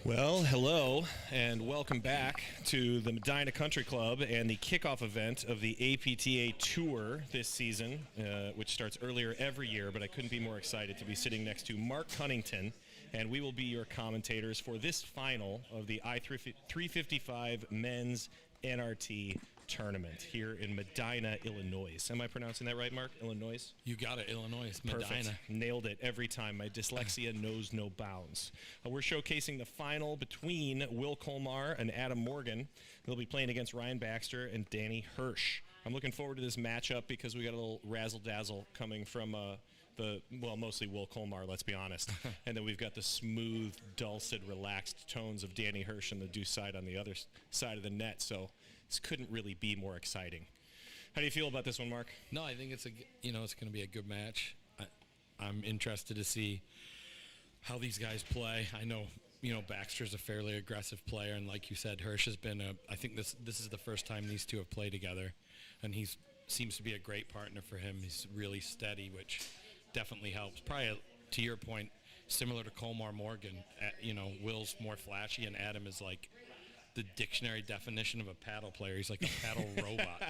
Well, hello, and welcome back to the Medina Country Club and the kickoff event of the APTA Tour this season, which starts earlier every year, but I couldn't be more excited to be sitting next to Mark Cunnington, and we will be your commentators for this final of the I-355 Men's NRT Tournament here in Medina, Illinois. Am I pronouncing that right, Mark? Illinois? You got it, Illinois, Medina. Perfect. Nailed it every time. My dyslexia knows no bounds. We're showcasing the final between Will Colmar and Adam Morgan. They'll be playing against Ryan Baxter and Danny Hirsch. I'm looking forward to this matchup because we got a little razzle-dazzle coming from mostly Will Colmar, let's be honest. And then we've got the smooth, dulcet, relaxed tones of Danny Hirsch and the deuce side on the other side of the net. So this couldn't really be more exciting. How do you feel about this one, Mark? No, I think it's going to be a good match. I'm interested to see how these guys play. I know, Baxter's a fairly aggressive player, and like you said, Hirsch has been I think this is the first time these two have played together, and he seems to be a great partner for him. He's really steady, which definitely helps. Probably, to your point, similar to Colmar Morgan. Will's more flashy, and Adam is like the dictionary definition of a paddle player. He's like a paddle robot.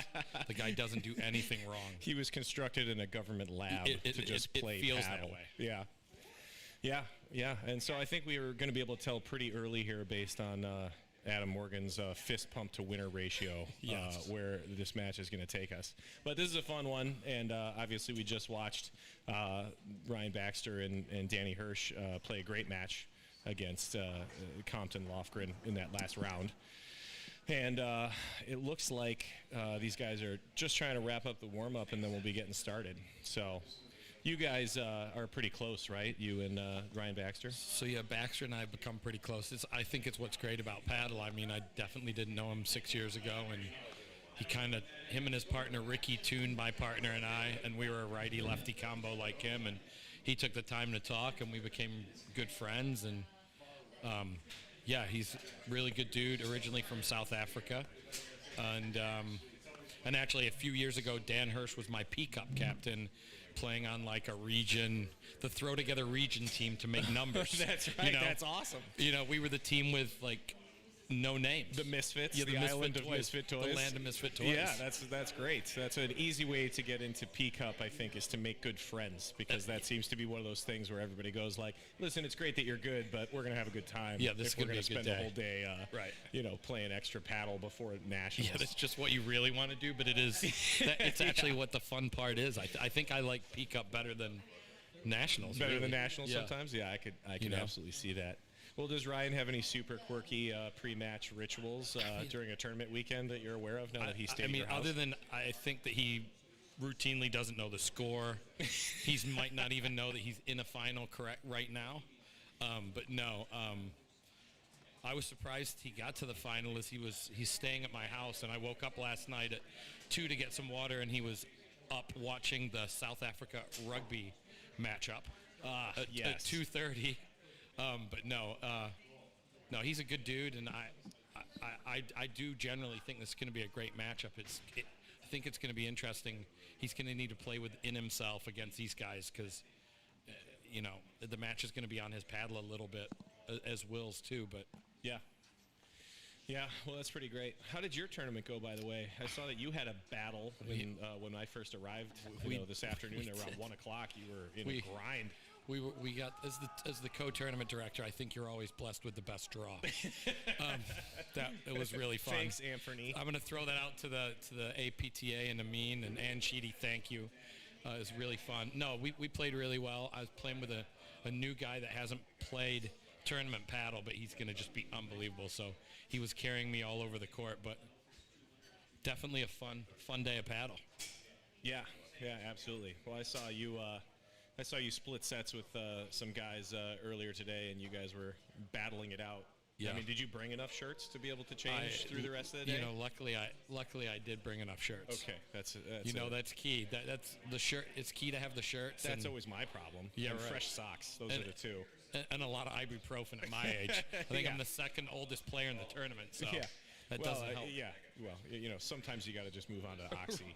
The guy doesn't do anything wrong. He was constructed in a government lab to just play it feels paddle. that way. Yeah. And so I think we were going to be able to tell pretty early here based on Adam Morgan's fist pump to winner ratio, yes, where this match is going to take us. But this is a fun one, and obviously we just watched Ryan Baxter and Danny Hirsch play a great match against Compton Lofgren in that last round. And it looks like these guys are just trying to wrap up the warm-up, and then we'll be getting started. So you guys are pretty close, right? You and Ryan Baxter? So, yeah, Baxter and I have become pretty close. I think it's what's great about paddle. I mean, I definitely didn't know him 6 years ago, and him and his partner, Ricky, tuned my partner and I, and we were a righty-lefty combo like him, and he took the time to talk, and we became good friends. And he's a really good dude, originally from South Africa. And actually, a few years ago, Dan Hirsch was my P-Cup captain, playing on like the throw together region team to make numbers. That's right. That's awesome. We were the team with like no names. The Misfits, yeah, the island of misfit toys. The land of misfit toys. Yeah, that's great. That's an easy way to get into P-Cup, I think, is to make good friends, because that seems to be one of those things where everybody goes like, listen, it's great that you're good, but we're going to have a good time. Yeah, this is going to be a spend good day. the whole day, right. Playing extra paddle before nationals. Yeah, that's just what you really want to do, but it's actually what the fun part is. I think I like P-Cup better than nationals. Better really. than nationals Yeah. sometimes? Yeah, I can absolutely see that. Well, does Ryan have any super quirky pre-match rituals during a tournament weekend that you're aware of now that he stayed at your house? Other than I think that he routinely doesn't know the score. He might not even know that he's in a final correct right now. But no, I was surprised he got to the final as he's staying at my house, and I woke up last night at 2 to get some water, and he was up watching the South Africa rugby matchup at 2:30. But no, he's a good dude, and I do generally think this is going to be a great matchup. I think it's going to be interesting. He's going to need to play within himself against these guys because, the match is going to be on his paddle a little bit, as Will's too. But Yeah, well, that's pretty great. How did your tournament go, by the way? I saw that you had a battle when I first arrived this afternoon around 1 o'clock. You were in a grind. We got, as the co-tournament director, I think you're always blessed with the best draw. It was really fun. Thanks, Anthony. I'm going to throw that out to the APTA and Amin and Ann Sheedy. Thank you. It was really fun. No, we played really well. I was playing with a new guy that hasn't played tournament paddle, but he's going to just be unbelievable. So he was carrying me all over the court, but definitely a fun day of paddle. Yeah, absolutely. Well, I saw you split sets with some guys earlier today, and you guys were battling it out. Yeah. I mean, did you bring enough shirts to be able to change through the rest of the day? Luckily I did bring enough shirts. Okay, that's key. That's the shirt. It's key to have the shirts. That's always my problem. Yeah, and right. Fresh socks. Those are the two. And a lot of ibuprofen at my age. I think I'm the second oldest player in the tournament, so that doesn't help. Well, sometimes you got to just move on to Oxy.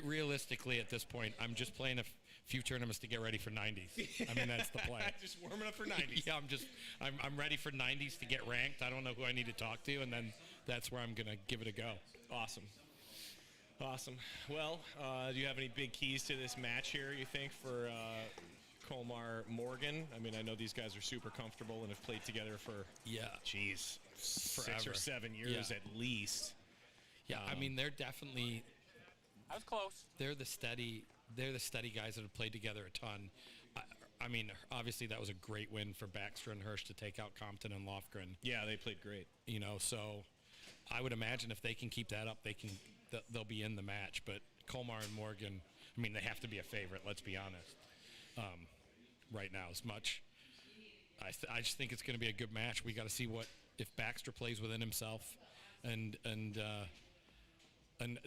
Realistically at this point, I'm just playing a few tournaments to get ready for 90s. I mean, that's the plan. Just warming up for 90s. Yeah, I'm ready for 90s to get ranked. I don't know who I need to talk to, and then that's where I'm going to give it a go. Awesome. Well, do you have any big keys to this match here, you think, for Colmar Morgan? I mean, I know these guys are super comfortable and have played together for, 6 or 7 years at least. Yeah, I mean, they're definitely... I was close. They're the steady guys that have played together a ton. I mean, obviously that was a great win for Baxter and Hirsch to take out Compton and Lofgren. Yeah, they played great. You know, so I would imagine if they can keep that up, they'll be in the match. But Colmar and Morgan, I mean, they have to be a favorite. Let's be honest. Right now, as much. I just think it's going to be a good match. We got to see if Baxter plays within himself, and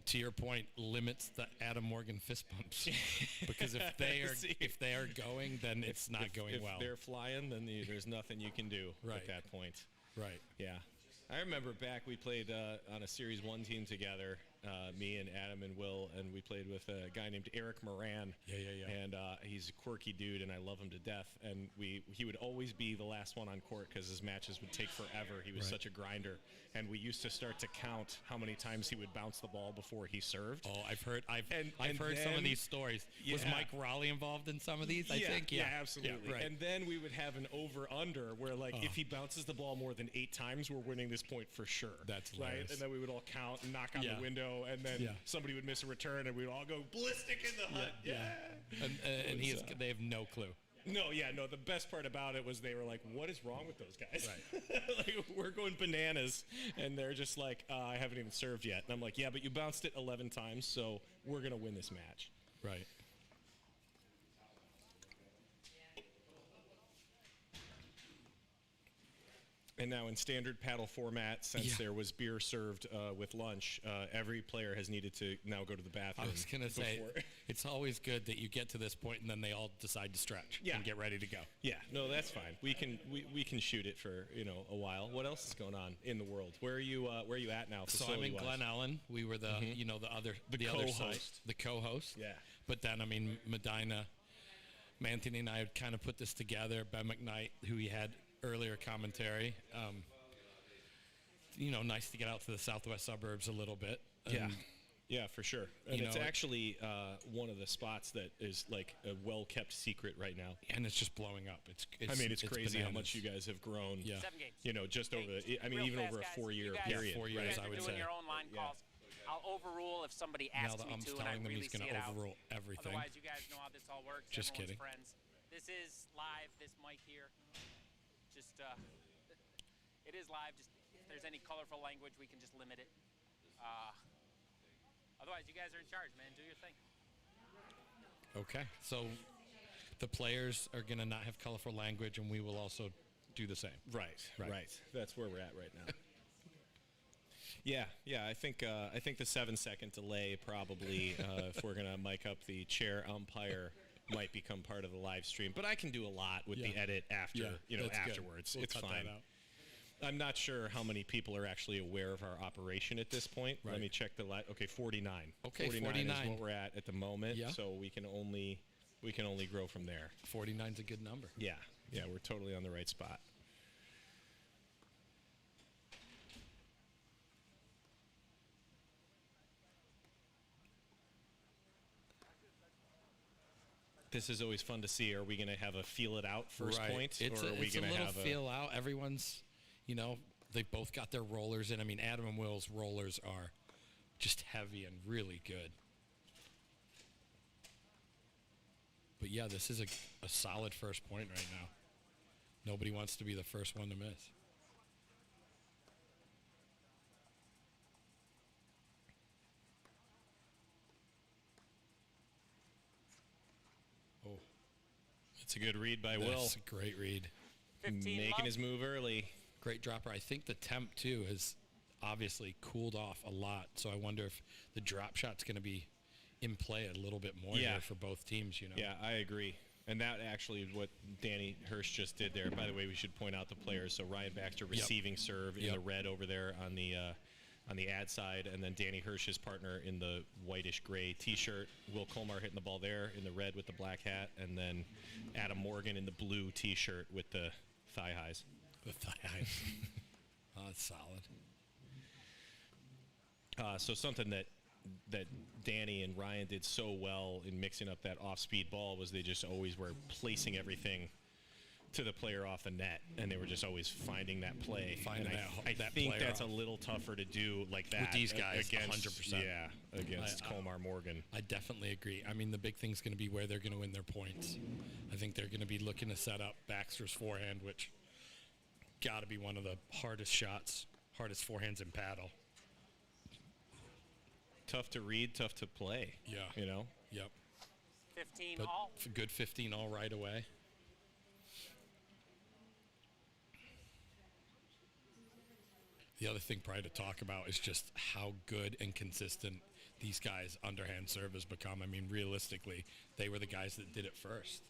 to your point, limits the Adam Morgan fist bumps, because if they are going, then it's not going well. If they're flying, then there's nothing you can do at that point. Right. Yeah. I remember back we played on a Series 1 team together, me and Adam and Will, and we played with a guy named Eric Moran. Yeah. And he's a quirky dude, and I love him to death. And he would always be the last one on court because his matches would take forever. He was such a grinder. And we used to start to count how many times he would bounce the ball before he served. Oh, I've heard some of these stories. Yeah. Was Mike Raleigh involved in some of these? I think. Yeah, absolutely. Yeah, right. And then we would have an over-under where, if he bounces the ball more than 8 times, we're winning this point for sure. That's right. hilarious. And then we would all count and knock on the window, and then somebody would miss a return, and we'd all go ballistic in the hut. Yeah. And they have no clue. No. The best part about it was they were like, "What is wrong with those guys? Right. We're going bananas," and they're just like, "I haven't even served yet." And I'm like, "Yeah, but you bounced it 11 times, so we're gonna win this match." Right. And now in standard paddle format, since there was beer served with lunch, every player has needed to now go to the bathroom. I was going to say, it's always good that you get to this point and then they all decide to stretch and get ready to go. Yeah, no, that's fine. We can shoot it for a while. What else is going on in the world? Where are you at now? So I'm in Glen Ellen. We were the the other side, the co-host. Yeah. But then Medina, Anthony and I had kind of put this together. Ben McKnight, who we had earlier commentary, nice to get out to the southwest suburbs a little bit. Yeah, for sure. And it's actually one of the spots that is like a well-kept secret right now. And it's just blowing up. It's crazy bananas. how much you guys have grown. Yeah. 7 games. Just over even over a 4-year period. 4 years, I would say. Your own line calls. I'll overrule if somebody asks me to, and I really see it out. Overrule everything. Otherwise, you guys know how this all works. Just Everyone's kidding. Friends. This is live. This mic here. Just it is live. Just if there's any colorful language, we can just limit it. Otherwise, you guys are in charge, man. Do your thing. Okay. So the players are going to not have colorful language, and we will also do the same. Right. That's where we're at right now. Yeah. I think the 7-second delay probably, if we're gonna mic up the chair umpire, might become part of the live stream. But I can do a lot with the edit after, afterwards. We'll it's cut fine. that out. I'm not sure how many people are actually aware of our operation at this point. Right. Let me check the okay, 49. Okay, 49 is what we're at the moment. Yeah. So we can only grow from there. 49's a good number. Yeah, we're totally on the right spot. This is always fun to see. Are we going to have a feel it out first point? Or are we going to have have feel out? Everyone's, they both got their rollers in. I mean, Adam and Will's rollers are just heavy and really good. But yeah, this is a solid first point right now. Nobody wants to be the first one to miss. Oh, It's a good read by Will. that's a great read. 15 Making love. his move early. Great dropper. I think the temp, too, has obviously cooled off a lot. So I wonder if the drop shot's going to be in play a little bit more here for both teams, Yeah, I agree. And that actually is what Danny Hirsch just did there. By the way, we should point out the players. So Ryan Baxter receiving serve in the red over there on the on the ad side, and then Danny Hirsch's partner in the whitish gray T-shirt. Will Colmar hitting the ball there in the red with the black hat, and then Adam Morgan in the blue T-shirt with the thigh highs. The thigh highs. Oh, that's solid. So something that Danny and Ryan did so well in mixing up that off-speed ball was they just always were placing everything to the player off the net, and they were just always finding that play. Finding I that think player that's off. a little tougher to do like that With these guys, against 100%. Yeah, against Colmar Morgan. I definitely agree. I mean, the big thing's going to be where they're going to win their points. I think they're going to be looking to set up Baxter's forehand, which got to be one of the hardest forehands in paddle. Tough to read, tough to play. Yeah. You know? Yep. 15 But all. good 15 all right away. The other thing probably to talk about is just how good and consistent these guys' underhand serve has become. I mean, realistically, they were the guys that did it first.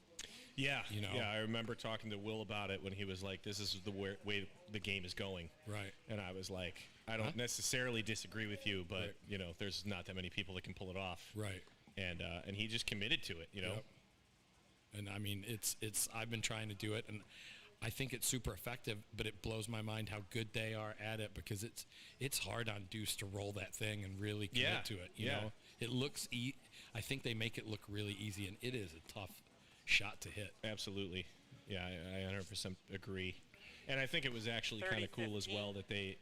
Yeah. You know? Yeah, I remember talking to Will about it when he was like, this is the way the game is going. Right. And I was like, I don't necessarily disagree with you, but, you know, there's not that many people that can pull it off. Right. And he just committed to it, you know? Yep. And I mean, it's I've been trying to do it, and I think it's super effective, but it blows my mind how good they are at it, because it's hard on Deuce to roll that thing and really commit to it. You know, it looks I think they make it look really easy, and it is a tough shot to hit. Absolutely. Yeah, I 100% agree. And I think it was actually kind of cool as well that they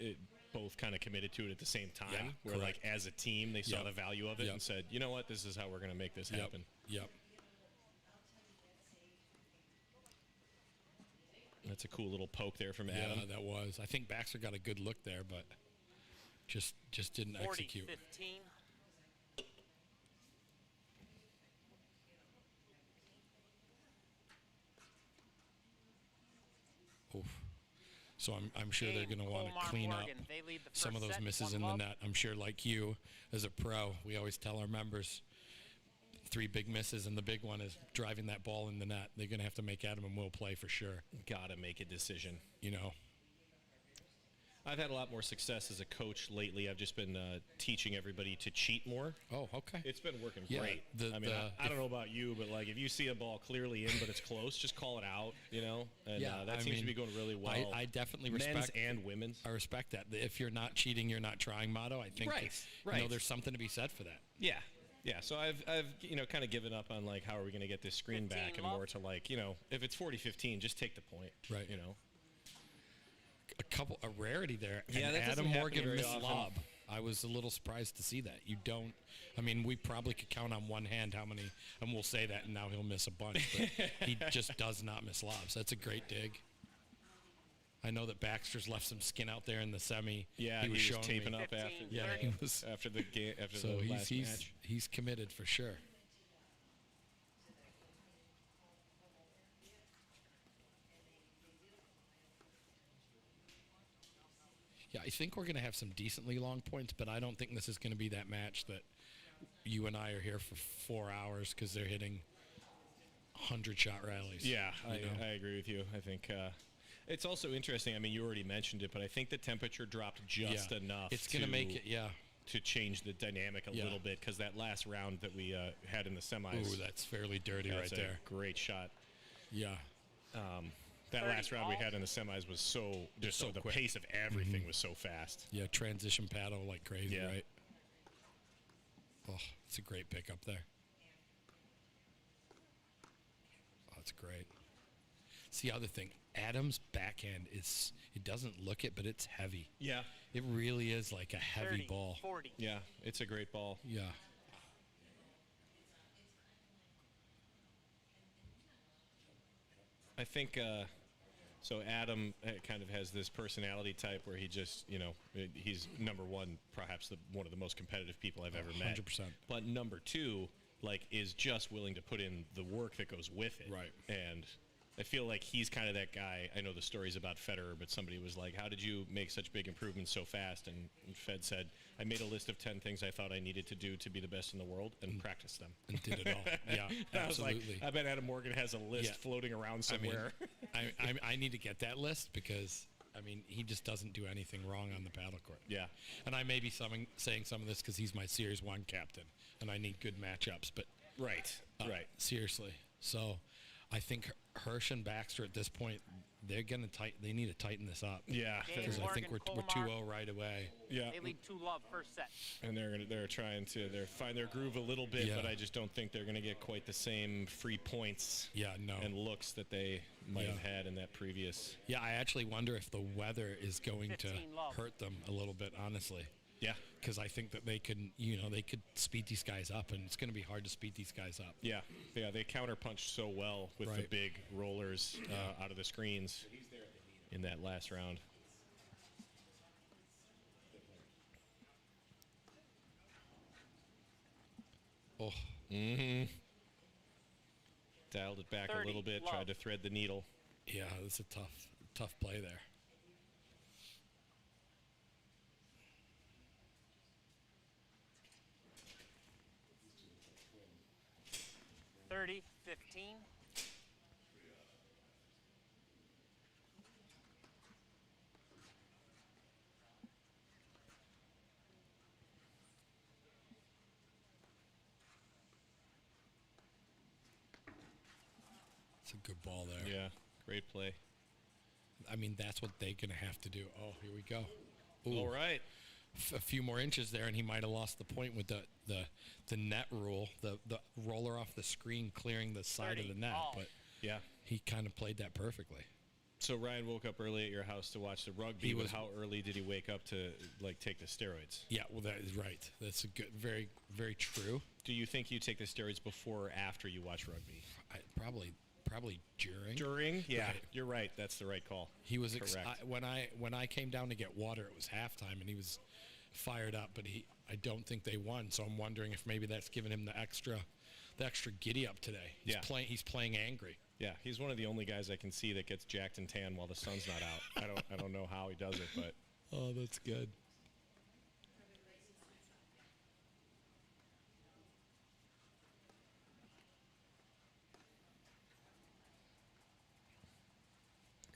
both kind of committed to it at the same time, Yeah, where correct. like as a team they saw Yep. the value of it Yep. and said, you know what, this is how we're going to make this happen. Yep. That's a cool little poke there from Adam. Yeah, that was. I think Baxter got a good look there, but just didn't 40, execute. 15. Oof. So I'm sure they're Game, going to want to Colmar clean up Morgan. They lead the some of first those set, misses 1 in the love. net. I'm sure, like you, as a pro, we always tell our members 3 big misses, and the big one is driving that ball in the net. They're going to have to make Adam and Will play for sure. Gotta make a decision. You know. I've had a lot more success as a coach lately. I've just been teaching everybody to cheat more. Oh, okay. It's been working Yeah, great. I mean, I don't know about you, but like if you see a ball clearly in but it's close, just call it out, you know? And Yeah, that I seems to be mean, going really well. I definitely Men's respect and women's. I respect that. If you're not cheating, you're not trying motto. I think Right, it's, right. You know, there's something to be said for that. Yeah. Yeah, so I've you know, kind of given up on like how are we going to get this screen 15 back and love. more to like, you know, if it's 40-15, just take the point. Right. You know. A rarity there. Yeah, and that doesn't Adam happen Morgan very missed often. lob. I was a little surprised to see that. You don't. I mean, we probably could count on one hand how many, and we'll say that, and now he'll miss a bunch. But he just does not miss lobs. That's a great dig. I know that Baxter's left some skin out there in the semi. Yeah, he was showing taping me. up after 15, Yeah, he was. after the game after So the last match. he's committed for sure. Yeah, I think we're going to have some decently long points, but I don't think this is going to be that match that you and I are here for 4 hours because they're hitting 100-shot rallies. Yeah, you know? I agree with you. I think it's also interesting. I mean, you already mentioned it, but I think the temperature dropped just Yeah. enough. It's going to make it, to change the dynamic a Yeah. little bit because that last round that we had in the semis. Ooh, that's fairly dirty that's right a there. Great shot. Yeah. That 30 last round we all. had in the semis was so just So the quick. pace of everything was so fast. Yeah, transition paddle like crazy, Yeah. right? Oh, it's a great pickup there. Oh, that's great. It's the other thing. Adam's backhand is, it doesn't look it, but it's heavy. Yeah, It really is like a heavy 30, ball. 40. yeah, it's a great ball. Yeah. I think so. Adam kind of has this personality type where he just, you know, he's number one, perhaps one of the most competitive people I've ever met. 100%. But number two, like, is just willing to put in the work that goes with it. Right. And I feel like he's kind of that guy. I know the stories about Federer, but somebody was like, "How did you make such big improvements so fast?" And Fed said, "I made a list of 10 things I thought I needed to do to be the best in the world and practiced them." And did it all. Yeah, And I was like, absolutely. I bet Adam Morgan has a list Yeah. floating around I mean, somewhere. I need to get that list because I mean, he just doesn't do anything wrong on the paddle court. Yeah. And I may be saying some of this because he's my Series 1 captain, and I need good matchups. But Right. seriously. So I think Hirsch and Baxter at this point, they need to tighten this up. Yeah. Because I think we're Colmar. 2-0 right away. Yeah. They lead 2-love first set. And they're trying to find their groove a little bit, Yeah. but I just don't think they're going to get quite the same free points Yeah, no. and looks that they might Yeah. have had in that previous. Yeah, I actually wonder if the weather is going to 15 love. hurt them a little bit, honestly. Yeah. Because I think that they could speed these guys up, and it's going to be hard to speed these guys up. Yeah. They counterpunched so well with the Right. big rollers out of the screens in that last round. Oh, Dialed it back a 30 little bit, love. tried to thread the needle. yeah, that's a tough play there. 30-15. It's a good ball there. Yeah. Great play. I mean, that's what they're going to have to do. Oh, here we go. Ooh, All right. a few more inches there, and he might have lost the point with the net rule, the roller off the screen clearing the side of the 30 net. all. But Yeah. he kind of played that perfectly. So Ryan woke up early at your house to watch the rugby. He but was- how early did he wake up to take the steroids? Yeah, well, that is right. That's a good, very, very true. Do you think you take the steroids before or after you watch rugby? Probably during. During? Yeah, Right. you're right. That's the right call. He was Correct. when I came down to get water, it was halftime, and he was fired up. But I don't think they won, so I'm wondering if maybe that's given him the extra giddy up today. Yeah. He's playing angry. Yeah, he's one of the only guys I can see that gets jacked and tan while the sun's not out. I don't know how he does it, but Oh, that's good.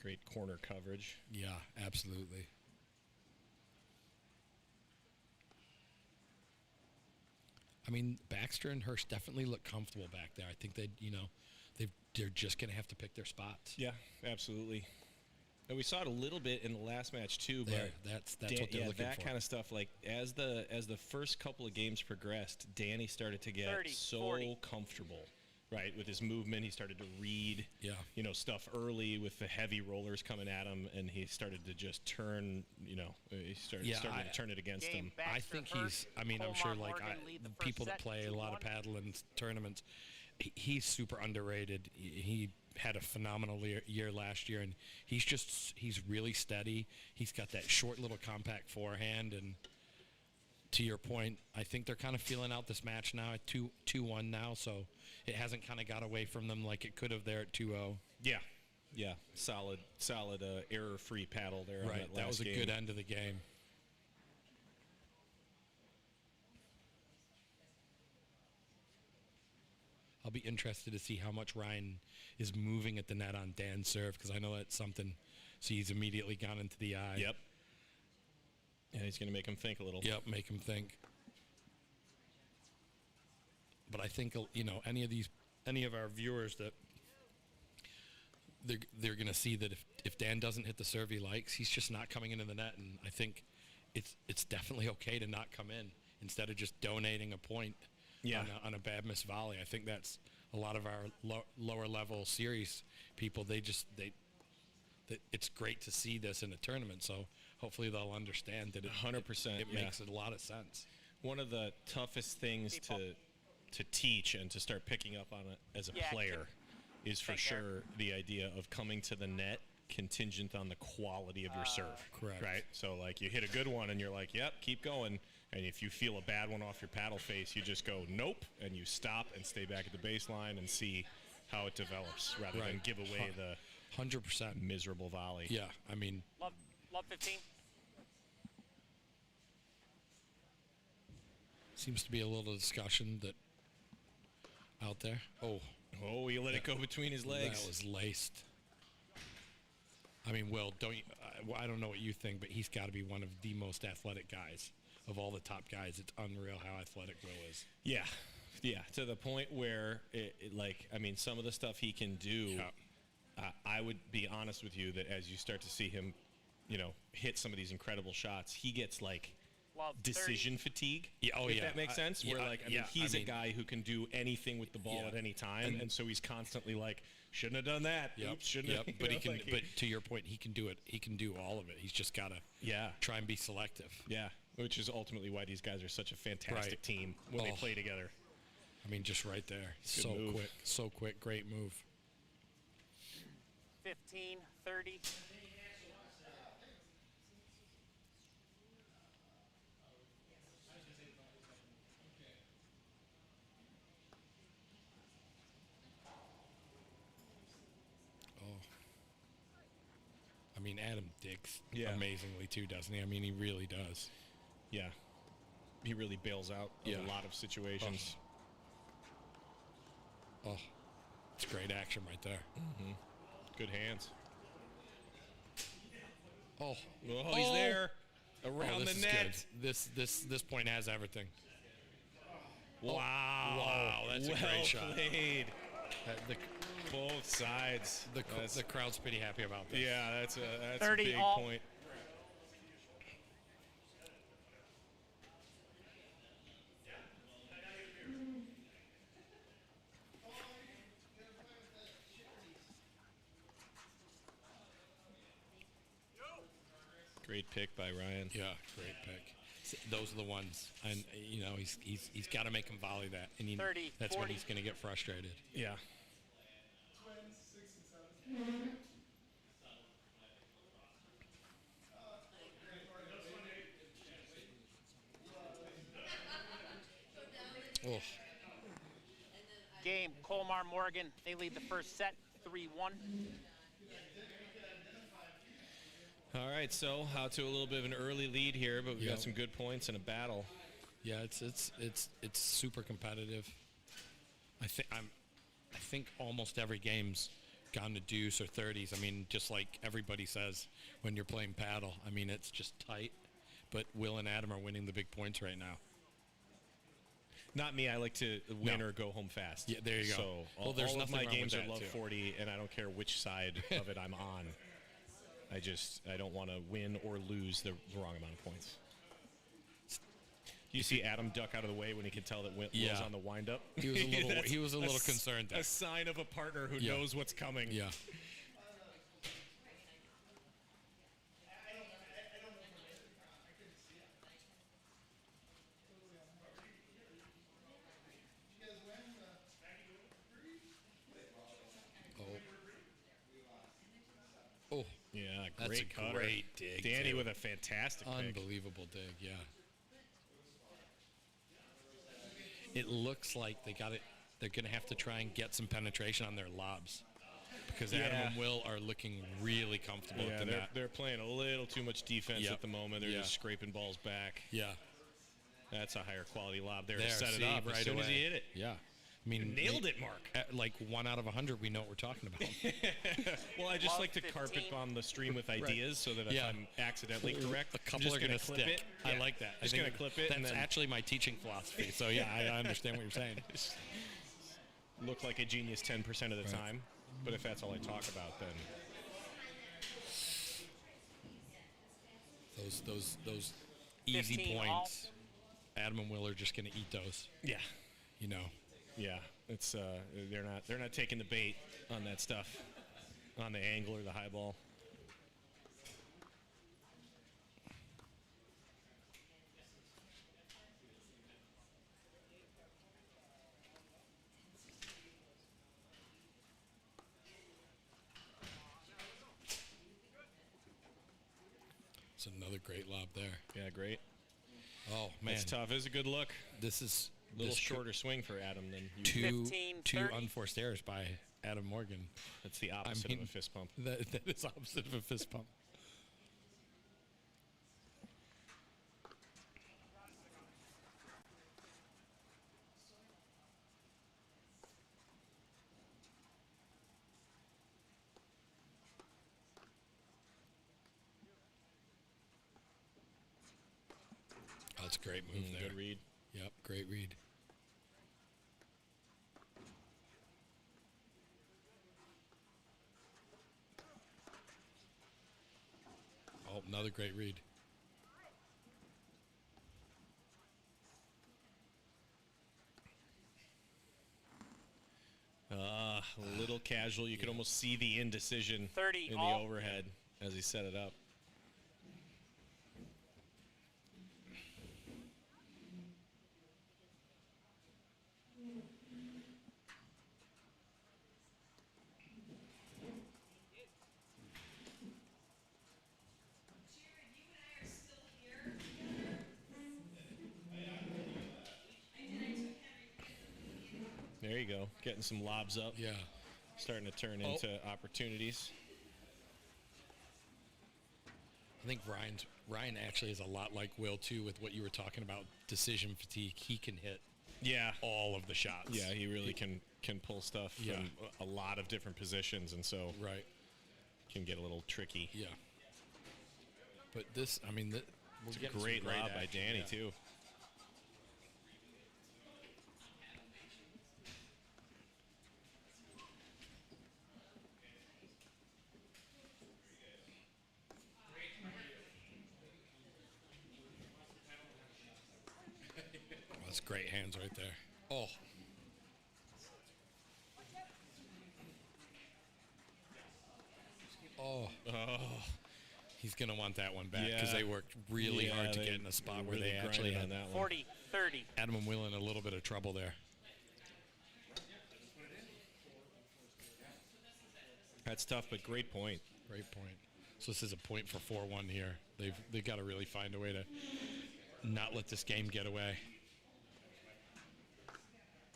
great corner coverage. Yeah, absolutely. I mean, Baxter and Hirsch definitely look comfortable back there. I think they're just going to have to pick their spots. Yeah, absolutely. And we saw it a little bit in the last match too, but That's what they're looking that for. kind of stuff. Like as the first couple of games progressed, Danny started to get 30, so 40. comfortable, right, with his movement. He started to read, Yeah. stuff early with the heavy rollers coming at him, and he started to just turn, he started to turn it against Game him. back. I Baxter, think Hirsch, I'm sure Colmar, like Morgan lead the the first people that set, play a lot of 2-1. paddle in tournaments, he's super underrated. He had a phenomenal year last year, and he's really steady. He's got that short little compact forehand, and to your point, I think they're kind of feeling out this match now at 2-1 now, so it hasn't kind of got away from them like it could have there at 2-0. Yeah, solid error-free paddle there. On Right, that was a game. good end of the game. I'll be interested to see how much Ryan is moving at the net on Dan's serve, because I know that's something. So he's immediately gone into the eye. Yep. Yeah, he's going to make him think a little. Yep, make him think. But I think any of our viewers that they're going to see that if Dan doesn't hit the serve he likes, he's just not coming into the net, and I think it's definitely okay to not come in instead of just donating a point. Yeah. On a bad miss volley. I think that's a lot of our lower level series people. It's great to see this in a tournament. So hopefully they'll understand that 100%, It yeah. makes a lot of sense. One of the toughest things to teach and to start picking up on it as a Yeah, player is for take care. sure the idea of coming to the net contingent on the quality of your serve. Correct. Right? So like you hit a good one and you're like, yep, keep going. And if you feel a bad one off your paddle face, you just go, nope, and you stop and stay back at the baseline and see how it develops rather than Right. give away the 100%. miserable volley. Yeah, I mean, Love 15. seems to be a little discussion that out there. Oh, Oh, he let it go between his legs. that was laced. I mean, Will, I don't know what you think, but he's got to be one of the most athletic guys of all the top guys. It's unreal how athletic Will is. Yeah. Yeah, to the point where, some of the stuff he can do, I would be honest with you that as you start to see him, hit some of these incredible shots, he gets, decision fatigue, if that makes sense. Where, he's a guy who can do anything with the ball at any time, and so he's constantly shouldn't have done that. Oops, shouldn't have. But he can. But to your point, he can do it. He can do all of it. He's just got to try and be selective. Yeah, which is ultimately why these guys are such a fantastic team when they play together. I mean, just right there. Good So quick. Great move. 15, 30. I mean, Adam digs amazingly too, doesn't he? I mean, he really does. Yeah. He really bails out in a lot of situations. Oh, it's great action right there. Mm-hmm. Good hands. Oh, he's there around the net. Good. This point has everything. Wow, that's a great shot. Played. Both sides. The crowd's pretty happy about this. Yeah, that's a 30 big all. point. Great pick by Ryan. Yeah, great pick. Those are the ones, and he's got to make him volley that, and 30, that's 40. when he's going to get frustrated. Yeah. Oh. Game, Colmar Morgan. They lead the first set, 3-1. All right, so out to a little bit of an early lead here, but we've got some good points in a battle. Yeah, it's super competitive. I think almost every game's gone to deuce or 30s. I mean, just like everybody says when you're playing paddle. I mean, it's just tight. But Will and Adam are winning the big points right now. Not me. I like to win or go home fast. Yeah, there you go. So there's all of my nothing wrong games with are that, love too. 40, and I don't care which side of it I'm on. I don't want to win or lose the wrong amount of points. You see Adam duck out of the way when he can tell that Will's on the wind-up? He was a little concerned there. A sign of a partner who knows what's coming. Yeah. Oh. Yeah, That's great a cutter. great dig, Danny too. with a fantastic pick. Unbelievable dig, yeah. It looks like they're going to have to try and get some penetration on their lobs because Adam and Will are looking really comfortable at the net. They're playing a little too much defense at the moment. They're just scraping balls back. Yeah. That's a higher quality lob there to set it up right as soon away. as he hit it. Yeah. I mean, nailed it, Mark. Like 1 out of 100, we know what we're talking about. Well, I just like to carpet bomb the stream with ideas so that if I'm accidentally correct, a couple are going to stick. It. I like that. Just going to clip it. That's actually my teaching philosophy. So, yeah, I understand what you're saying. Look like a genius 10% of the time. But if that's all I talk about, then... Those easy 15 points, all. Adam and Will are just going to eat those. Yeah. You know. Yeah, it's they're not taking the bait on that stuff, on the angle or the high ball. It's another great lob there. Yeah, great. Oh man, it's tough. It's a good look. This is a little shorter swing for Adam than you. Two unforced errors by Adam Morgan. That's the opposite of a fist pump. That is opposite of a fist pump. that's a great move there. Good read. Yep, great read. Oh, another great read. A little casual. You could almost see the indecision 30 in the all. overhead as he set it up. There you go. Getting some lobs up. Yeah. Starting to turn into opportunities. I think Ryan actually is a lot like Will, too, with what you were talking about, decision fatigue. He can hit all of the shots. Yeah, he really can pull stuff from a lot of different positions, and so Right. can get a little tricky. Yeah. But this, I mean, It's a great lob by Danny, too. That's great hands right there. Oh. Oh. He's going to want that one back because they worked really hard to get in a spot where really they actually grinded had on that one. 40, 30. Adam and Will in a little bit of trouble there. That's tough, but great point. Great point. So this is a point for 4-1 here. They've got to really find a way to not let this game get away.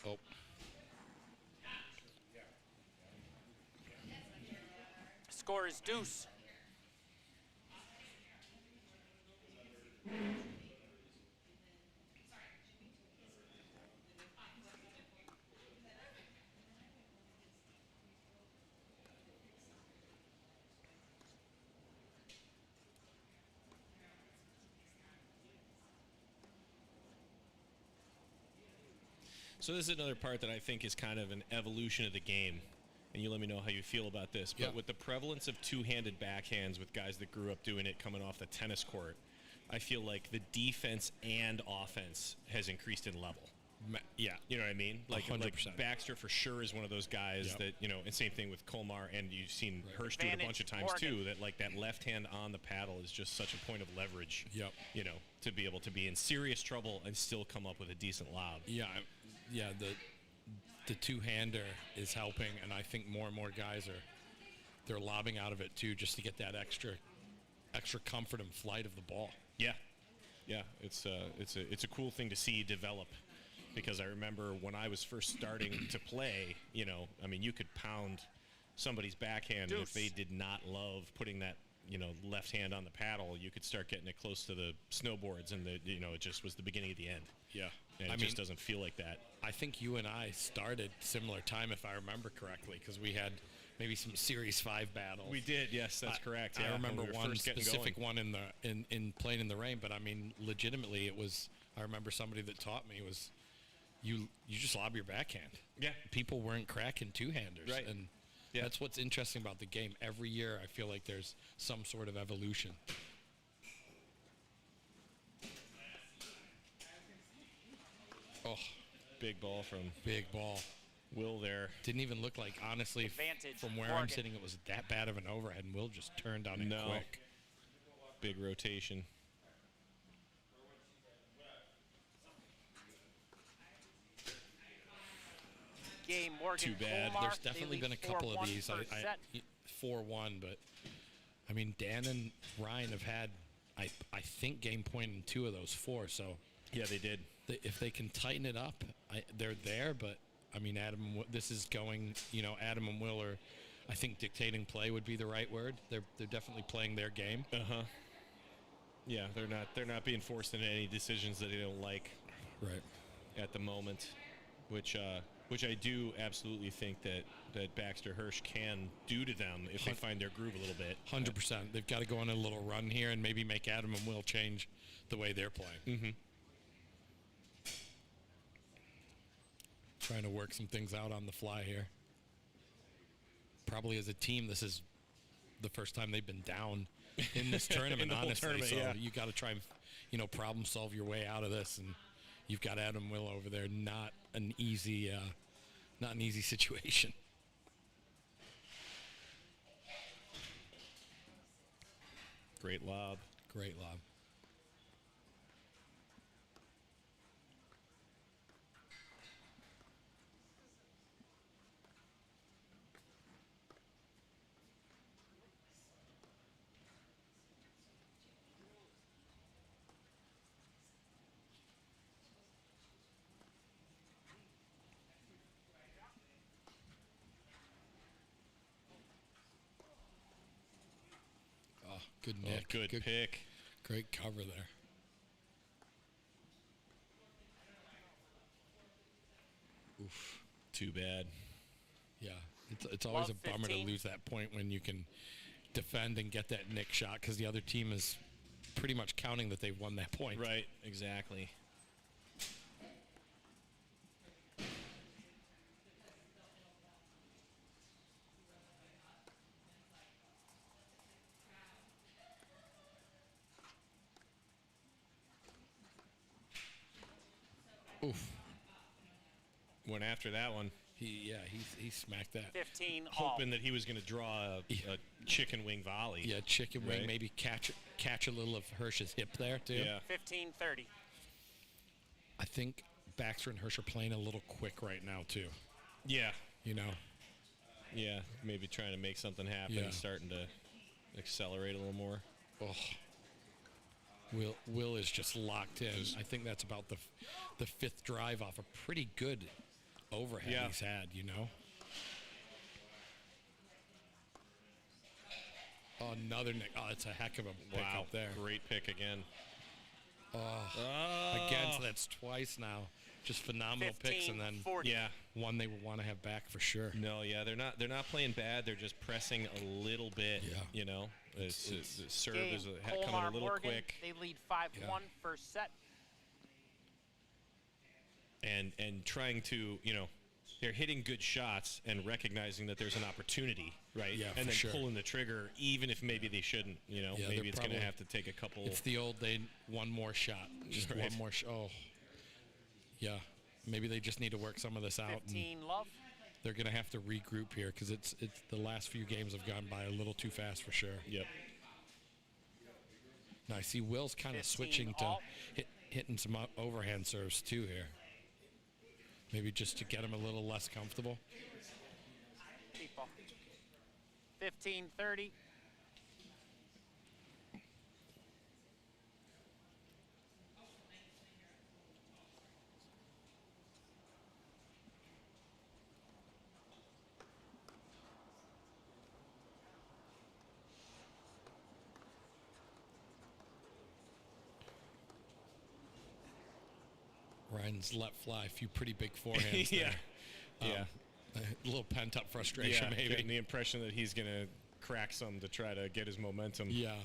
Oh. Score is deuce. So this is another part that I think is kind of an evolution of the game. And you let me know how you feel about this. But with the prevalence of two-handed backhands with guys that grew up doing it coming off the tennis court, I feel like the defense and offense has increased in level. Yeah. You know what I mean? Like 100%. Baxter for sure is one of those guys that, you know, and same thing with Kolmar, and you've seen Hirsch do it a bunch of times too, that like that left hand on the paddle is just such a point of leverage, you know, to be able to be in serious trouble and still come up with a decent lob. Yeah, the two-hander is helping, and I think more and more guys they're lobbing out of it too, just to get that extra comfort and flight of the ball. Yeah, it's a cool thing to see develop, because I remember when I was first starting to play, you know, I mean, you could pound somebody's backhand, and if they did not love putting that, you know, left hand on the paddle, you could start getting it close to the snowboards, and you know, it just was the beginning of the end. Yeah, and it just doesn't feel like that. I think you and I started similar time, if I remember correctly, because we had maybe some Series 5 battles. We did, yes, that's correct. I remember when we were one first getting specific going. one in playing in the rain, but I mean, legitimately, it was. I remember somebody that taught me was, you just lob your backhand. Yeah, people weren't cracking two-handers, right? And that's what's interesting about the game. Every year, I feel like there's some sort of evolution. Oh, big ball from Will there. Didn't even look like, honestly, from where I'm sitting, it was that bad of an overhead, and Will just turned on it quick. Big rotation. Game, Morgan, too bad. Kolmar, There's definitely been a couple of these. 4-1, but I mean, Dan and Ryan have had, I think, game point in 2 of those 4. So yeah, they did. If they can tighten it up, they're there. But I mean, this is going. You know, Adam and Will are, I think, dictating play would be the right word. They're definitely playing their game. Yeah, they're not being forced into any decisions that they don't like. Right. At the moment, which I do absolutely think that Baxter Hirsch can do to them if they find their groove a little bit. 100%. They've got to go on a little run here and maybe make Adam and Will change the way they're playing. trying to work some things out on the fly here. Probably as a team, this is the first time they've been down in this tournament, In the whole honestly. tournament, so yeah. you got to try and, problem solve your way out of this. And you've got Adam Will over there. Not an easy situation. Great lob. Great lob. Oh, good nick. Good pick. Great cover there. Oof. Too bad. Yeah, it's always Love a bummer to 15. lose that point when you can defend and get that nick shot because the other team is pretty much counting that they've won that point. Right, exactly. Oof. Went after that one, He smacked that. 15 all. hoping that he was going to draw a chicken wing volley. Yeah, chicken wing, Right. maybe catch a little of Hirsch's hip there too. Yeah. 15-30. I think Baxter and Hirsch are playing a little quick right now too. Yeah. Yeah. Maybe trying to make something happen, Yeah. starting to accelerate a little more. Oh. Will is just locked in. I think that's about the fifth drive off a pretty good overhead Yeah. he's had, Oh, another nick. Oh, it's a heck of a pick Wow. up there. Great pick again. Again, so that's twice now. Just phenomenal picks, and then 15-40. Yeah. one they would want to have back for sure. No, yeah, they're not playing bad. They're just pressing a little bit. Yeah. The serve Game, is coming a Colmar little Morgan, quick, they lead 5-1 first set. and trying to they're hitting good shots and recognizing that there's an opportunity, right? Yeah, and for then sure. pulling the trigger, even if maybe they shouldn't. they're Maybe it's going to probably- have to take a couple. It's the old one more shot. Just Right. one more shot. Oh. Yeah. Maybe they just need to work some of this out. And 15 love. they're going to have to regroup here because it's the last few games have gone by a little too fast for sure. Yep. Now I see Will's kind of 15 switching to all. hitting some overhand serves too here. Maybe just to get him a little less comfortable. Keep ball. 15-30. Ryan's let fly a few pretty big forehands Yeah. there. Yeah. A little pent-up frustration maybe. Getting the impression that he's going to crack some to try to get his momentum. Yeah.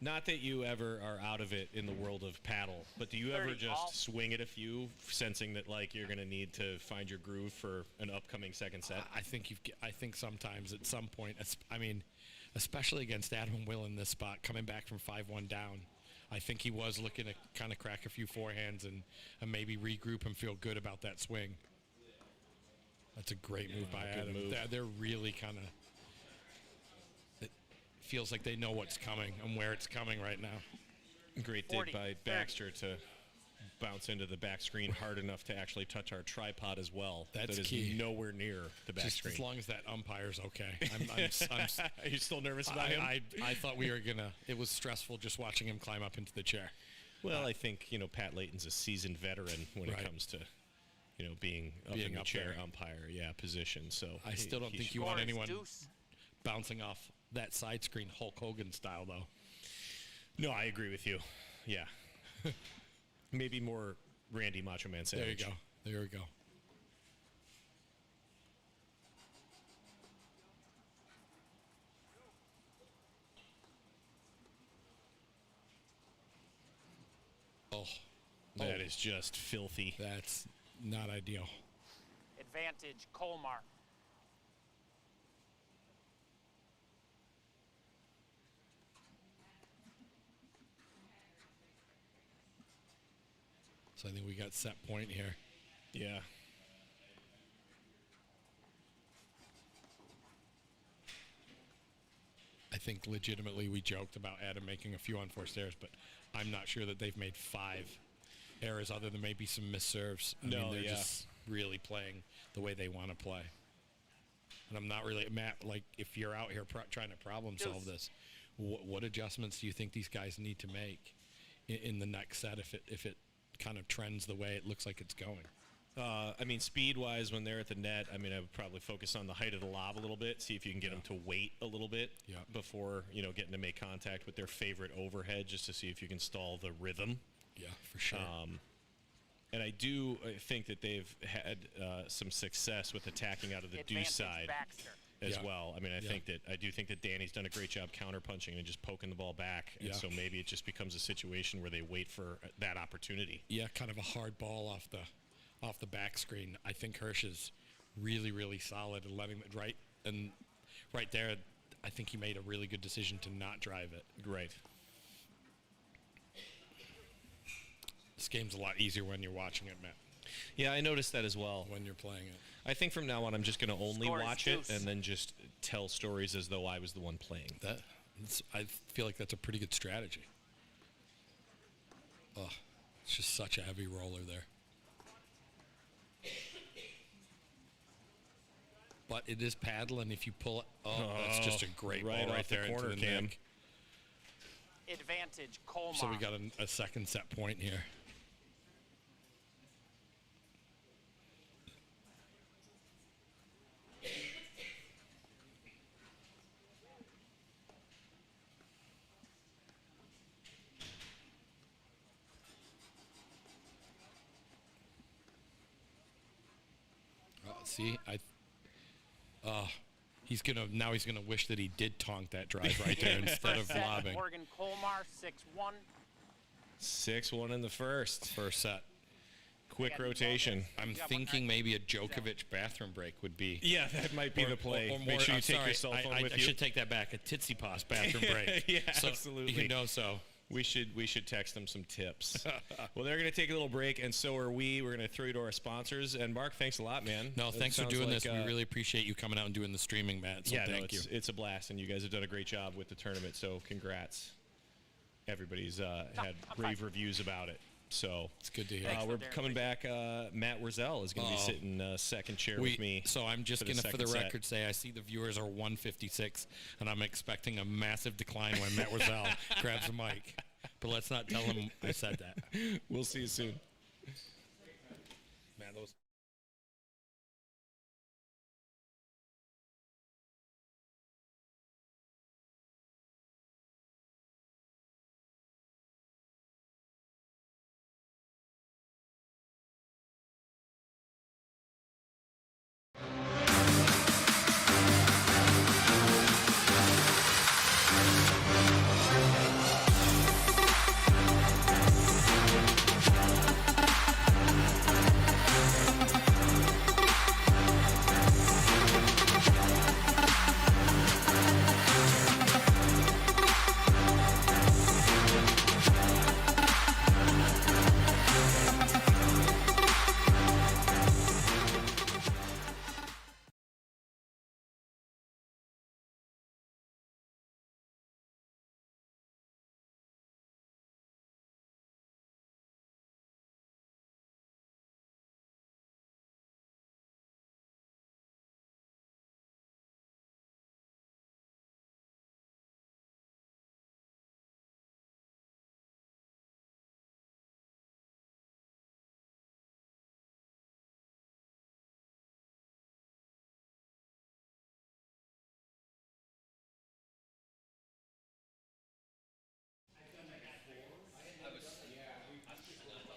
Not that you ever are out of it in the world of paddle, but do you ever 30 all. just swing at a few, sensing that like you're going to need to find your groove for an upcoming second set? I think sometimes at some point, especially against Adam Will in this spot, coming back from 5-1 down, I think he was looking to kind of crack a few forehands and maybe regroup and feel good about that swing. That's a great move by good Adam. move. They're really kind of. It feels like they know what's coming and where it's coming right now. Great dig 40, by 30. Baxter to bounce into the back screen hard enough to actually touch our tripod as well. That's that is key. nowhere near the back Just screen. as long as that umpire's okay. Are you still nervous about him? I thought we were gonna. It was stressful just watching him climb up into the chair. Well, I think Pat Layton's a seasoned veteran when Right. it comes to being up in the up chair there. umpire position. So I still don't think you Score want is anyone deuce. bouncing off that side screen Hulk Hogan style though. No, I agree with you. Yeah, maybe more Randy Macho Man Savage. There we go. Oh, That is just filthy. that's not ideal. Advantage, Colmar. So I think we got set point here. Yeah. I think legitimately we joked about Adam making a few unforced errors, but I'm not sure that they've made 5 errors other than maybe some misserves. I mean, they're just really playing the way they want to play. And I'm not really, Matt, like, if you're out here trying to problem solve this, what adjustments do you think these guys need to make in the next set if it kind of trends the way it looks like it's going? I mean, speed-wise, when they're at the net, I mean, I would probably focus on the height of the lob a little bit, see if you can get them to wait a little bit before, getting to make contact with their favorite overhead, just to see if you can stall the rhythm. Yeah, for sure. And I do think that they've had some success with attacking out of the deuce side as well. I mean, I do think that Danny's done a great job counterpunching and just poking the ball back. And so maybe it just becomes a situation where they wait for that opportunity. Yeah, kind of a hard ball off the back screen. I think Hirsch is really, really solid and letting it right there. I think he made a really good decision to not drive it. Right. This game's a lot easier when you're watching it, Matt. Yeah, I noticed that as well. When you're playing it. I think from now on I'm just going to only watch it and then just tell stories as though I was the one playing. I feel like that's a pretty good strategy. Oh, it's just such a heavy roller there. But it is paddle, and if you pull it, that's just a great ball right there the corner into the cam. neck. Advantage, Colmar. So we got a second set point here. See, he's gonna wish that he did tonk that drive right there instead of lobbing. Morgan Colmar, 6-1. 6-1 in the first set. Quick rotation. I'm thinking maybe a Djokovic bathroom break would be. Yeah, that might be the play. Or more, Make sure you take your cell phone with I you. I should take that back. A Tsitsipas bathroom break. Yeah, so, absolutely. We should text them some tips. Well, they're going to take a little break, and so are we. We're going to throw you to our sponsors. And Mark, thanks a lot, man. No, thanks for doing this. We really appreciate you coming out and doing the streaming, Matt. So thank you. It's a blast, and you guys have done a great job with the tournament. So congrats. Everybody's had rave reviews about it. So it's good to hear. We're coming back. Matt Wurzel is going to be sitting second chair with me. So I'm just going to, for the record, say I see the viewers are 156, and I'm expecting a massive decline when Matt Wurzel grabs a mic. But let's not tell him I said that. We'll see you soon. Man, those.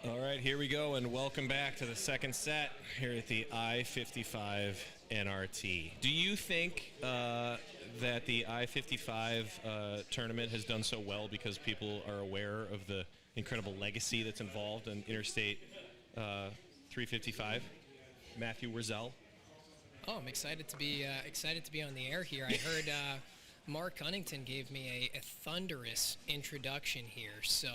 All right, here we go, and welcome back to the second set here at the I-55 NRT. Do you think that the I-55 tournament has done so well because people are aware of the incredible legacy that's involved in Interstate 355. Matthew Wurzel. Oh, I'm excited to be on the air here. I heard Mark Cunnington gave me a thunderous introduction here, so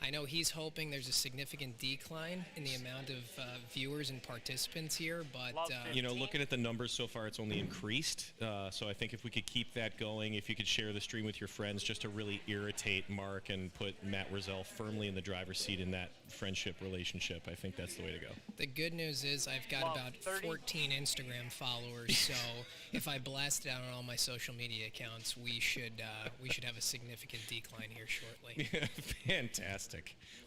I know he's hoping there's a significant decline in the amount of viewers and participants here, but you know, looking at the numbers so far, it's only increased. So I think if we could keep that going, if you could share the stream with your friends just to really irritate Mark and put Matt Wurzel firmly in the driver's seat in that friendship relationship, I think that's the way to go. The good news is I've got about 14 Instagram followers, so if I blast it out on all my social media accounts, we should have a significant decline here shortly. Fantastic.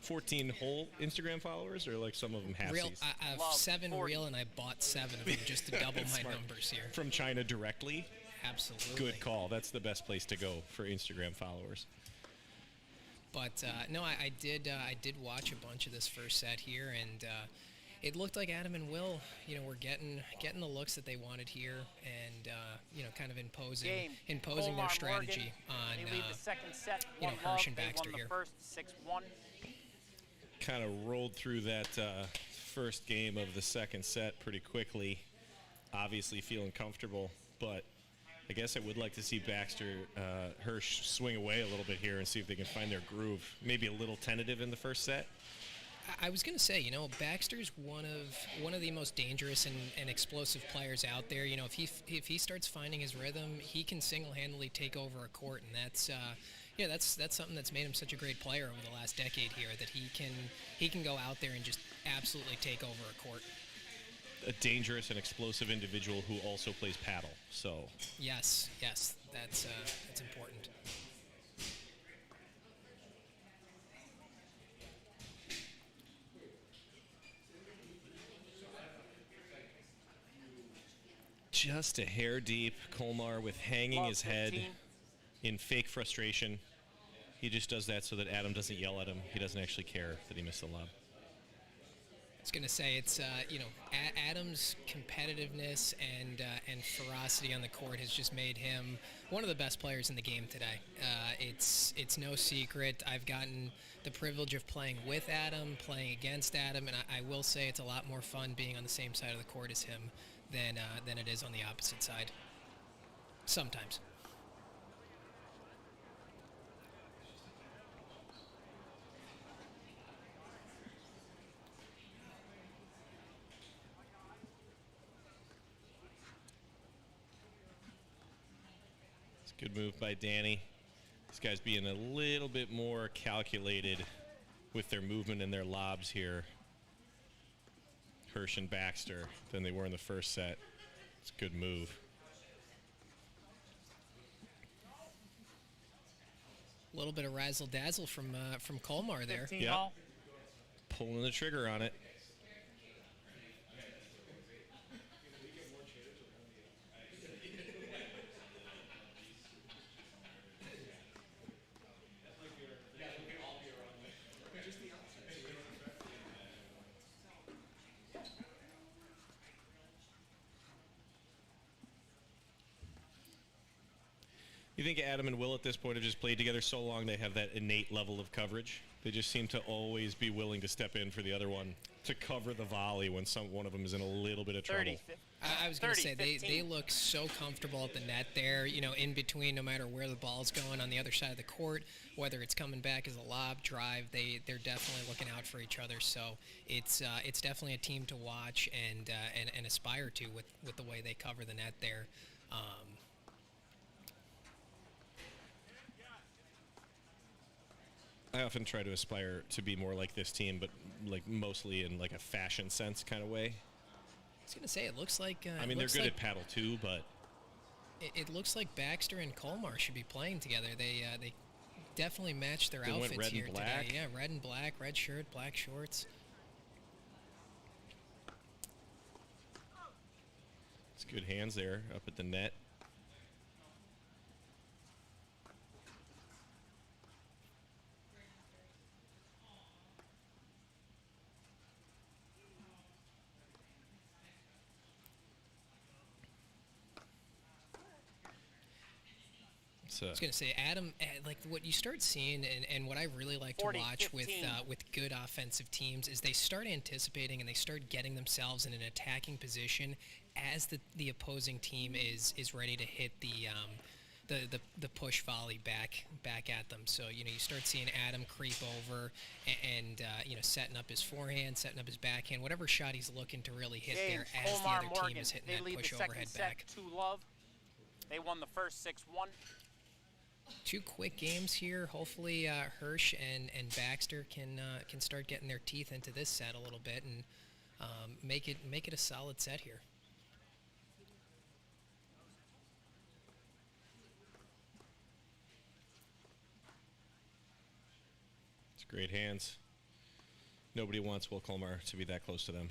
14 whole Instagram followers, or like some of them half Real, I have 7 real, and I bought 7 of them just to double my numbers here. From China directly? Absolutely. Good call. That's the best place to go for Instagram followers. But no, I did watch a bunch of this first set here, and it looked like Adam and Will, you know, were getting the looks that they wanted here, and you know, kind of imposing their strategy on you know, Hirsch and Baxter here. Kind of rolled through that first game of the second set pretty quickly. Obviously feeling comfortable, but I guess I would like to see Baxter, Hirsch swing away a little bit here and see if they can find their groove. Maybe a little tentative in the first set. I was going to say, you know, Baxter's one of the most dangerous and explosive players out there. You know, if he starts finding his rhythm, he can single-handedly take over a court, and that's yeah, that's something that's made him such a great player over the last decade here, that he can go out there and just absolutely take over a court. A dangerous and explosive individual who also plays paddle. So yes, that's important. Just a hair deep. Colmar with hanging his head in fake frustration. He just does that so that Adam doesn't yell at him. He doesn't actually care that he missed the lob. I was going to say, it's you know, Adam's competitiveness and ferocity on the court has just made him one of the best players in the game today. It's no secret. I've gotten the privilege of playing with Adam, playing against Adam, and I will say it's a lot more fun being on the same side of the court as him than it is on the opposite side. Sometimes. Good move by Danny. These guys being a little bit more calculated with their movement and their lobs here, Hirsch and Baxter, than they were in the first set. It's a good move. A little bit of razzle-dazzle from Colmar there. Yeah, pulling the trigger on it. You think Adam and Will at this point have just played together so long they have that innate level of coverage? They just seem to always be willing to step in for the other one to cover the volley when one of them is in a little bit of trouble. I was going to say, they look so comfortable at the net there, you know, in between, no matter where the ball's going on the other side of the court, whether it's coming back as a lob, drive, they're definitely looking out for each other. So it's definitely a team to watch and aspire to with the way they cover the net there. I often try to aspire to be more like this team, but like mostly in like a fashion sense kind of way. I was going to say, it looks like... I mean, they're good at paddle too, but... It looks like Baxter and Colmar should be playing together. They definitely matched their outfits went red here and black. today. Yeah, red and black, red shirt, black shorts. It's good hands there up at the net. I was going to say, Adam, like what you start seeing and what I really like to 40, watch with 15. with good offensive teams is they start anticipating and they start getting themselves in an attacking position as the opposing team is ready to hit the push volley back at them. So, you start seeing Adam creep over and setting up his forehand, setting up his backhand, whatever shot he's looking to really hit there James, as Omar the other team Morgan, is hitting they that lead push the second overhead set back. 2-love. They won the first 6-1. 2 quick games here. Hopefully Hirsch and Baxter can start getting their teeth into this set a little bit and make it a solid set here. It's great hands. Nobody wants Will Colmar to be that close to them.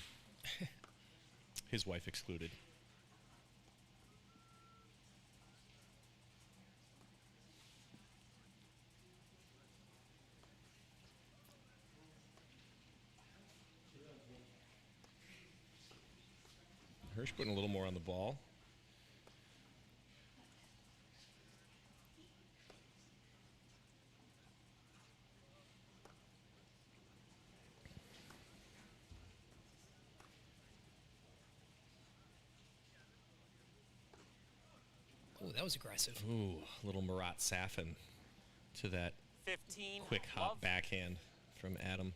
His wife excluded. Hirsch putting a little more on the ball. Oh, that was aggressive. Ooh, little Marat Safin to that 15. quick hot love. backhand from Adam.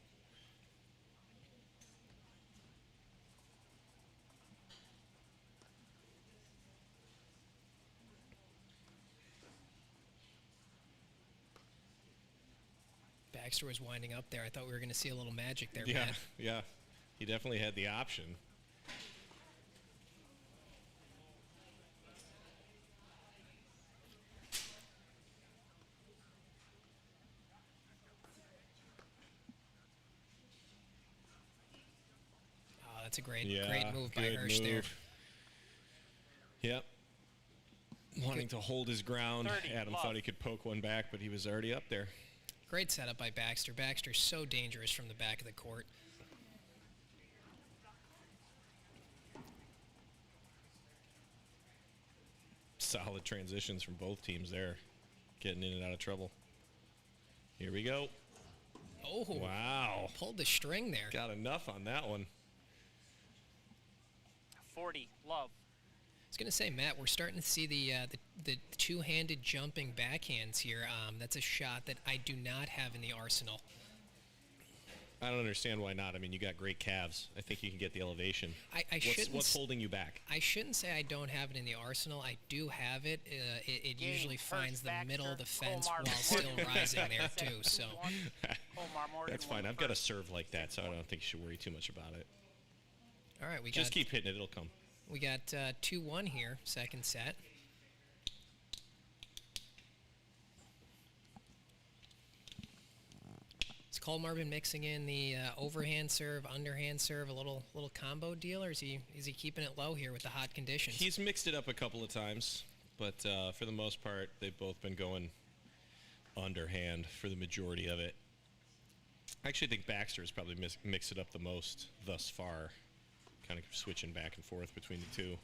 Baxter was winding up there. I thought we were going to see a little magic there, Yeah, Matt. yeah. He definitely had the option. Oh, that's a great Yeah, move by good Hirsch there. move. Yep. Wanting to hold his ground. 30, Adam love. thought he could poke one back, but he was already up there. Great setup by Baxter. Baxter's so dangerous from the back of the court. Solid transitions from both teams there. Getting in and out of trouble. Here we go. Oh, Wow. pulled the string there. Got enough on that one. 40. Love. I was going to say, Matt, we're starting to see the two-handed jumping backhands here. That's a shot that I do not have in the arsenal. I don't understand why not. I mean, you got great calves. I think you can get the elevation. What's holding you back? I shouldn't say I don't have it in the arsenal. I do have it. It Game, usually Hirsch, finds the Baxter, middle of the fence Omar while still Morgan. rising there, too. So, Omar Morgan That's won fine. the I've got a first. serve like that, so I don't think you should worry too much about it. all right, Just keep hitting it. It'll come. we got 2-1 here, second set. Has Colmar been mixing in the overhand serve, underhand serve, a little combo deal, or is he keeping it low here with the hot conditions? He's mixed it up a couple of times, but for the most part, they've both been going underhand for the majority of it. I actually think Baxter has probably mixed it up the most thus far, kind of switching back and forth between the two.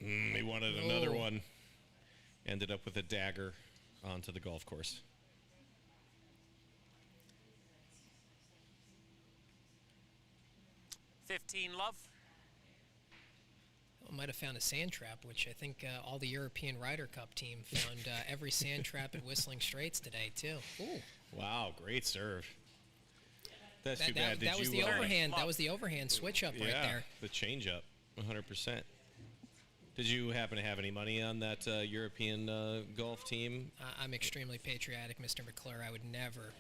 He wanted another Oh. one. Ended up with a dagger onto the golf course. Love. Might have found a sand trap, which I think all the European Ryder Cup team found every sand trap at Whistling Straits today, too. Ooh. Wow, great serve. That's too bad. That was Did you, the overhand. Love. That was the overhand switch up right yeah, there. the change up, 100%. Did you happen to have any money on that European golf team? I'm extremely patriotic, Mr. McClure. I would never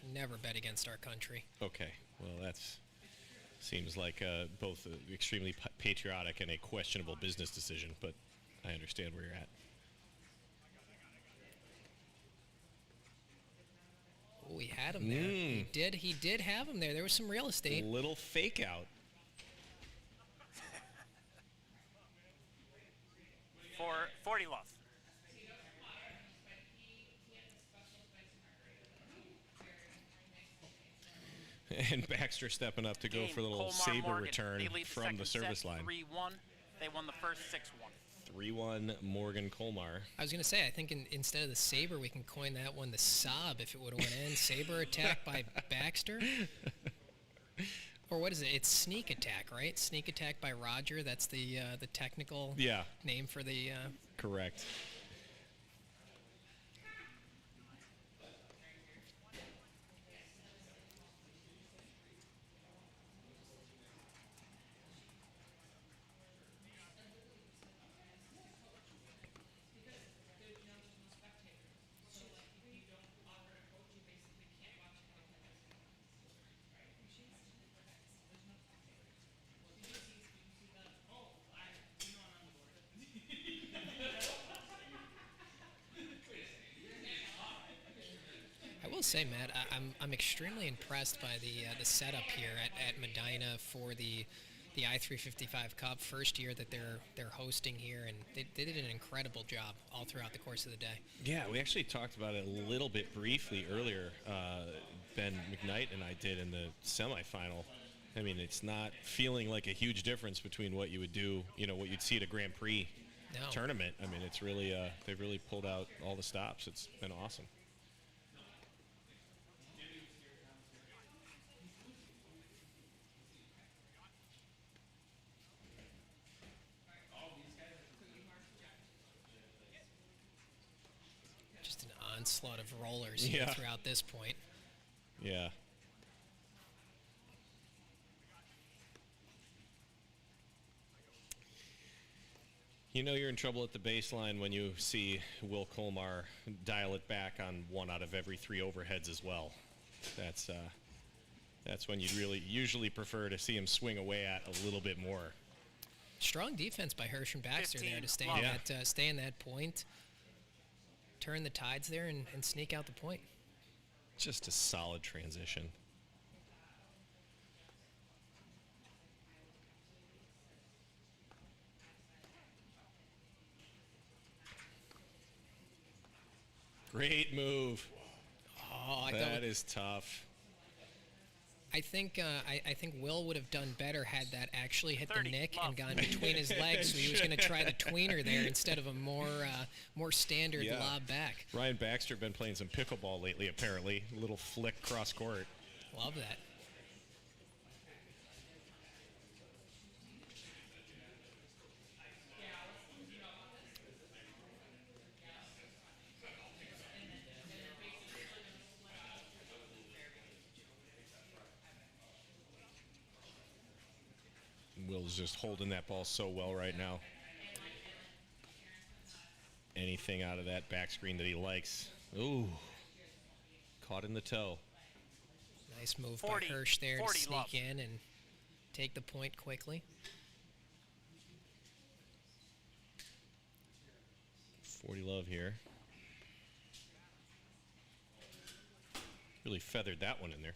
bet against our country. Okay, well, that's seems like both extremely patriotic and a questionable business decision, but I understand where you're at. Oh, he had him there. He did have him there. There was some real estate. Little fake out. For 40 love. And Baxter stepping up to go Game, for the little Colmar saber Morgan. return They lead from the second service set line. 3-1. They won the first 6-1. 3-1 Morgan Colmar. I was going to say, I think instead of the saber, we can coin that one the sob if it would have went in. Saber attack by Baxter. Or what is it? It's sneak attack, right? Sneak attack by Roger. That's the technical name for the... Correct. I will say, Matt, I'm extremely impressed by the setup here at Medina for the I-355 Cup. First year that they're hosting here, and they did an incredible job all throughout the course of the day. Yeah, we actually talked about it a little bit briefly earlier. Ben McKnight and I did in the semifinal. I mean, it's not feeling like a huge difference between what you would do, what you'd see at a Grand Prix tournament. I mean, it's really, they've really pulled out all the stops. It's been awesome. Just an onslaught of rollers here throughout this point. Yeah. You know you're in trouble at the baseline when you see Will Colmar dial it back on 1 out of every 3 overheads as well. That's when you'd really usually prefer to see him swing away at a little bit more. Strong defense by Hirsch and Baxter there to stay in that point, turn the tides there, and sneak out the point. Just a solid transition. Great move. Oh, that is tough. I think Will would have done better had that actually hit the nick and gone between his legs. So he was going to try the tweener there instead of a more standard lob back. Ryan Baxter been playing some pickleball lately, apparently. A little flick cross court. Love that. Will's just holding that ball so well right now. Anything out of that back screen that he likes. Ooh. Caught in the toe. Nice move by Hirsch there to sneak in and take the point quickly. 40 love here. Really feathered that one in there.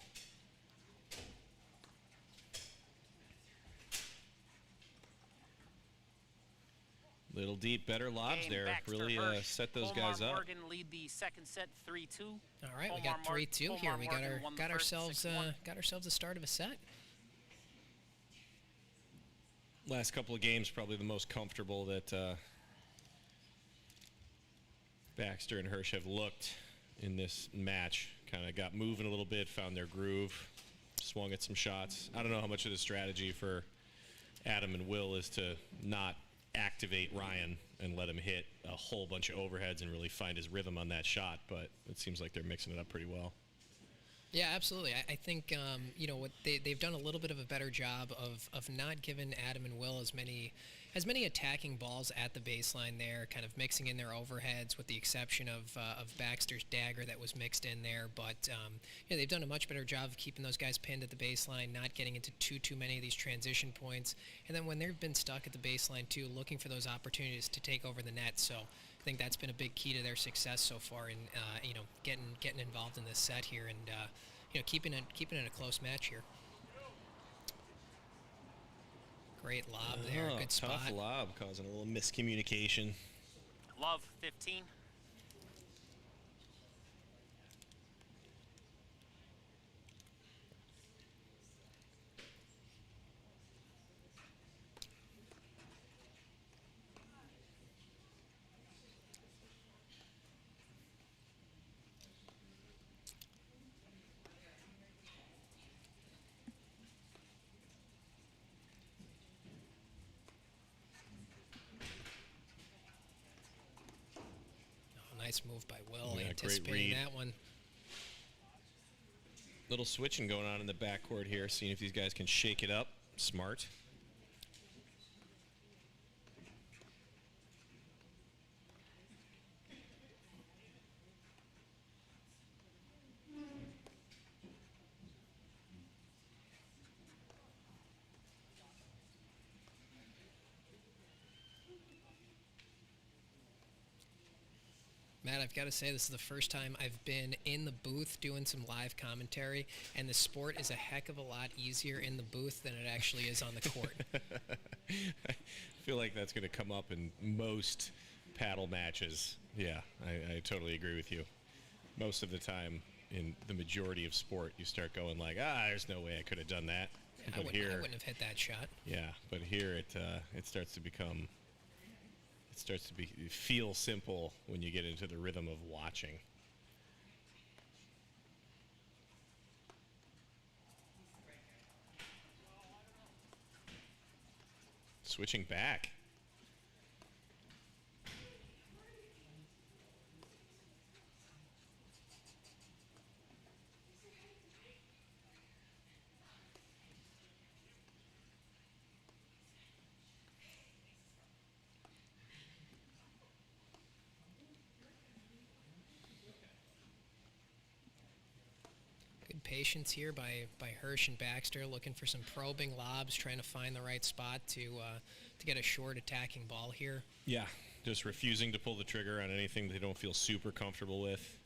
Little deep, better lobs Game there. Baxter, Really Hirsch. set those Colmar guys up. Morgan lead the second set 3-2. All right, we got 3-2 here. We got ourselves a start of a set. Last couple of games, probably the most comfortable that Baxter and Hirsch have looked in this match. Kind of got moving a little bit, found their groove, swung at some shots. I don't know how much of the strategy for Adam and Will is to not activate Ryan and let him hit a whole bunch of overheads and really find his rhythm on that shot, but it seems like they're mixing it up pretty well. Yeah, absolutely. I think what they've done a little bit of a better job of not giving Adam and Will as many attacking balls at the baseline there, kind of mixing in their overheads with the exception of Baxter's dagger that was mixed in there. But they've done a much better job of keeping those guys pinned at the baseline, not getting into too many of these transition points. And then when they've been stuck at the baseline too, looking for those opportunities to take over the net. So I think that's been a big key to their success so far in getting involved in this set here and keeping it a close match here. Great lob there, good spot. Tough lob, causing a little miscommunication. Love 15. Nice move by Will, Yeah, great anticipating read. that one. Little switching going on in the backcourt here, seeing if these guys can shake it up. Smart. Matt, I've got to say, this is the first time I've been in the booth doing some live commentary, and the sport is a heck of a lot easier in the booth than it actually is on the court. I feel like that's going to come up in most paddle matches. Yeah, I totally agree with you. Most of the time, in the majority of sport, you start going like, there's no way I could have done that. I wouldn't have hit that shot. Yeah, but here it starts to become, feel simple when you get into the rhythm of watching. Switching back. Good patience here by Hirsch and Baxter, looking for some probing lobs, trying to find the right spot to get a short attacking ball here. Yeah, just refusing to pull the trigger on anything they don't feel super comfortable with.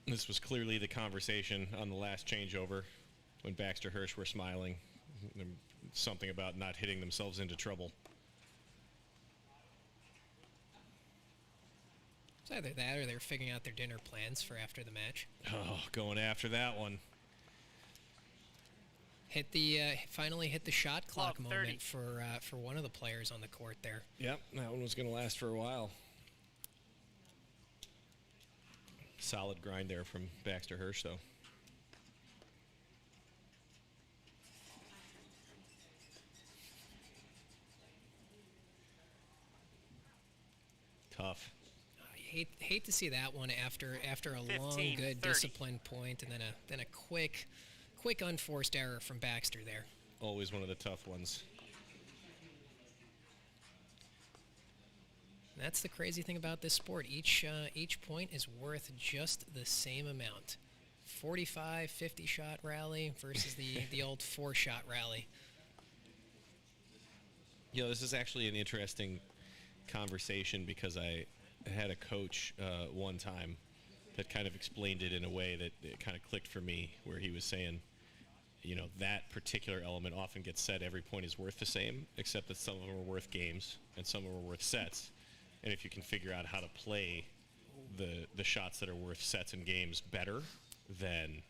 This was clearly the conversation on the last changeover when Baxter Hirsch were smiling. Something about not hitting themselves into trouble. It's either that or they're figuring out their dinner plans for after the match. Oh, going after that one. Finally hit the shot clock Well, 30. moment for one of the players on the court there. Yep, that one was going to last for a while. Solid grind there from Baxter Hirsch, though. Tough. Hate to see that one after a 15, long, good 30. disciplined point, and then a quick unforced error from Baxter there. Always one of the tough ones. That's the crazy thing about this sport. Each point is worth just the same amount. 45, 50 shot rally versus the old 4-shot rally. You know, this is actually an interesting conversation because I had a coach one time that kind of explained it in a way that it kind of clicked for me, where he was saying, you know, that particular element often gets said every point is worth the same, except that some of them are worth games and some of them are worth sets. And if you can figure out how to play the shots that are worth sets and games better, then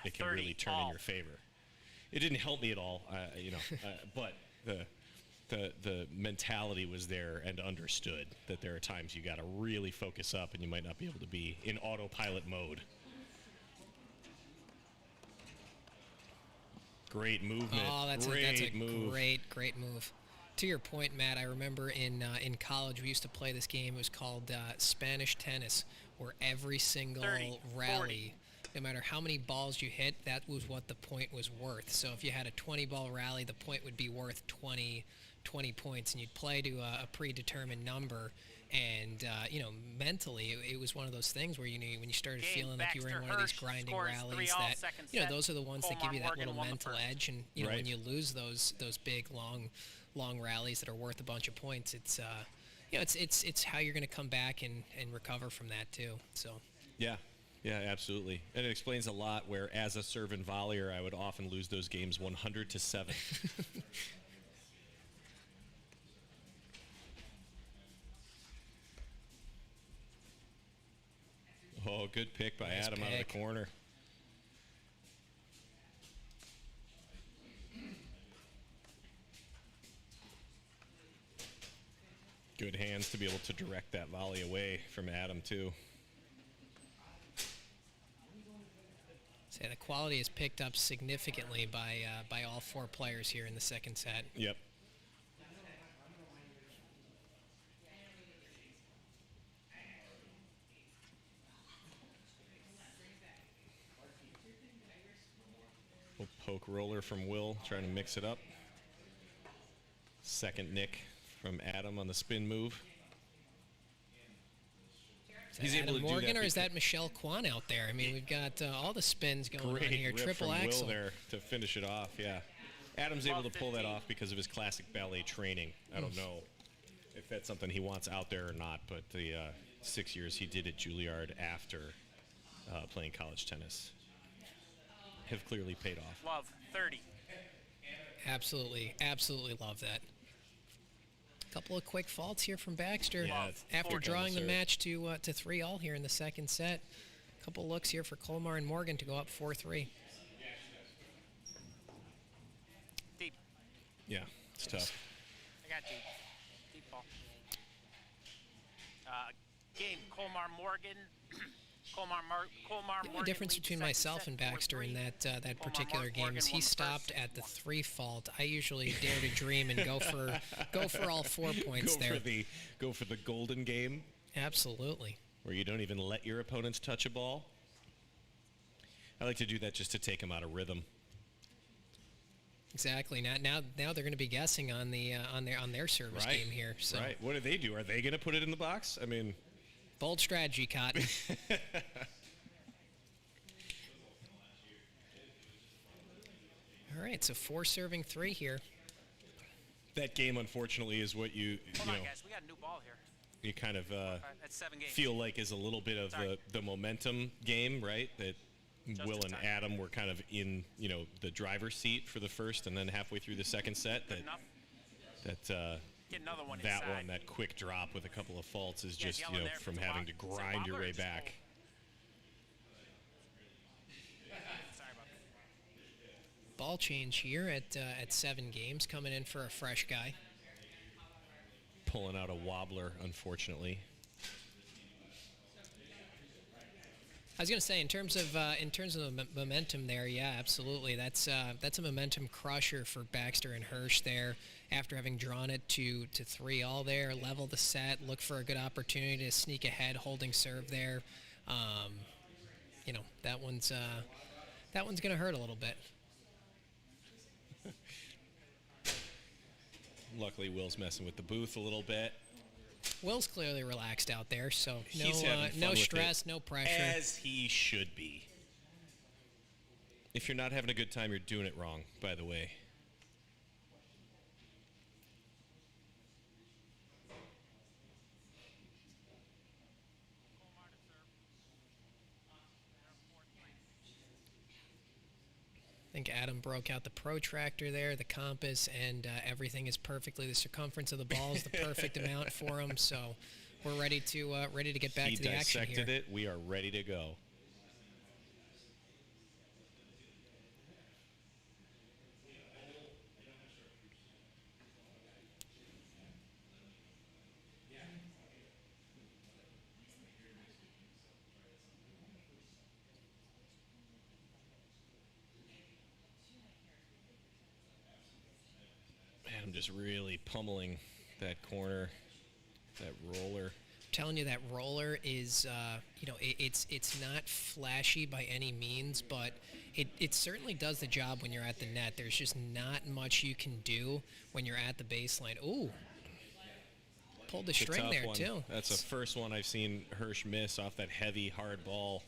it can 30 really turn in all. your favor. It didn't help me at all, but the mentality was there and understood that there are times you got to really focus up and you might not be able to be in autopilot mode. Great movement. Oh, that's a move. great move. To your point, Matt, I remember in college we used to play this game. It was called Spanish tennis, where every single 30, rally, 40. no matter how many balls you hit, that was what the point was worth. So if you had a 20-ball rally, the point would be worth 20 points, and you'd play to a predetermined number. And mentally, it was one of those things where when you started Game, feeling like you were in Baxter one of these Hirsch grinding scores rallies, 3-all, that second set. those are the ones that give you that Morgan little won the mental first. edge. And Right. when you lose those big long rallies that are worth a bunch of points, it's it's how you're going to come back and recover from that too. So Yeah, absolutely. And it explains a lot where, as a serve and volleyer, I would often lose those games 100-7. Oh, good pick by Nice Adam out of the pick. corner. Good hands to be able to direct that volley away from Adam, too. So the quality is picked up significantly by all 4 players here in the second set. Yep. Little poke roller from Will, trying to mix it up. Second nick from Adam on the spin move. He's able to Morgan, do that, or is that Michelle Kwan out there? I mean, we've got all the spins going on here. Great Triple rip from axel Will there to finish it off. Yeah, Adam's able to pull that off because of his classic ballet training. I don't know if that's something he wants out there or not, but the 6 years he did at Juilliard after playing college tennis have clearly paid off. Love 30. Absolutely, absolutely love that. Couple of quick faults here from Baxter. Yeah, after drawing the match to 3-all here in the second set. Couple looks here for Colmar and Morgan to go up 4-3. Deep. Yeah, it's tough. I got deep. Deep ball. Game Colmar Morgan. Colmar Morgan. The difference leads between second myself set, and Baxter 4-3. in that Colmar particular game Morgan is he won the stopped first. at the 3 fault. I usually dare to dream and go for all 4 points there. Go for the golden game Absolutely. where you don't even let your opponents touch a ball. I like to do that just to take them out of rhythm. Exactly. Now they're going to be guessing on the on their service game here. So Right. What do they do? Are they going to put it in the box? I mean, bold strategy, Cotton. All right, so 4 serving 3 here. that game, unfortunately, is what you Hold know on, guys. We got a new ball here. you kind of That's 7 games. feel like is a little bit of the momentum game, right? That Will and time. Adam were kind of in the driver's seat for the first, and then halfway through the second set, Good enough. Get another one that inside. one, that quick drop with a couple of faults is Yeah, just yelling there from for the having to block. Is that grind your Wobbler or way just back. Sorry about that. Ball change here at 7 games, coming in for a fresh guy. Pulling out a wobbler, unfortunately. I was going to say, in terms of momentum there, yeah, absolutely. That's a momentum crusher for Baxter and Hirsch there. After having drawn it to 3-all there, level the set, look for a good opportunity to sneak ahead, holding serve there. That one's going to hurt a little bit. Luckily, Will's messing with the booth a little bit. Will's clearly relaxed out there, so He's having fun no with stress, it, no pressure. as he should be. If you're not having a good time, you're doing it wrong, by the way. I think Adam broke out the protractor there, the compass, and everything is perfectly. The circumference of the ball is the perfect amount for him. So we're ready to get back to the action here. He dissected it. We are ready to go. I'm just really pummeling that corner, that roller. I'm telling you, that roller is, it's not flashy by any means, but it certainly does the job when you're at the net. There's just not much you can do when you're at the baseline. Ooh, pulled the string there one. too. That's the first one I've seen Hirsch miss off that heavy, hard ball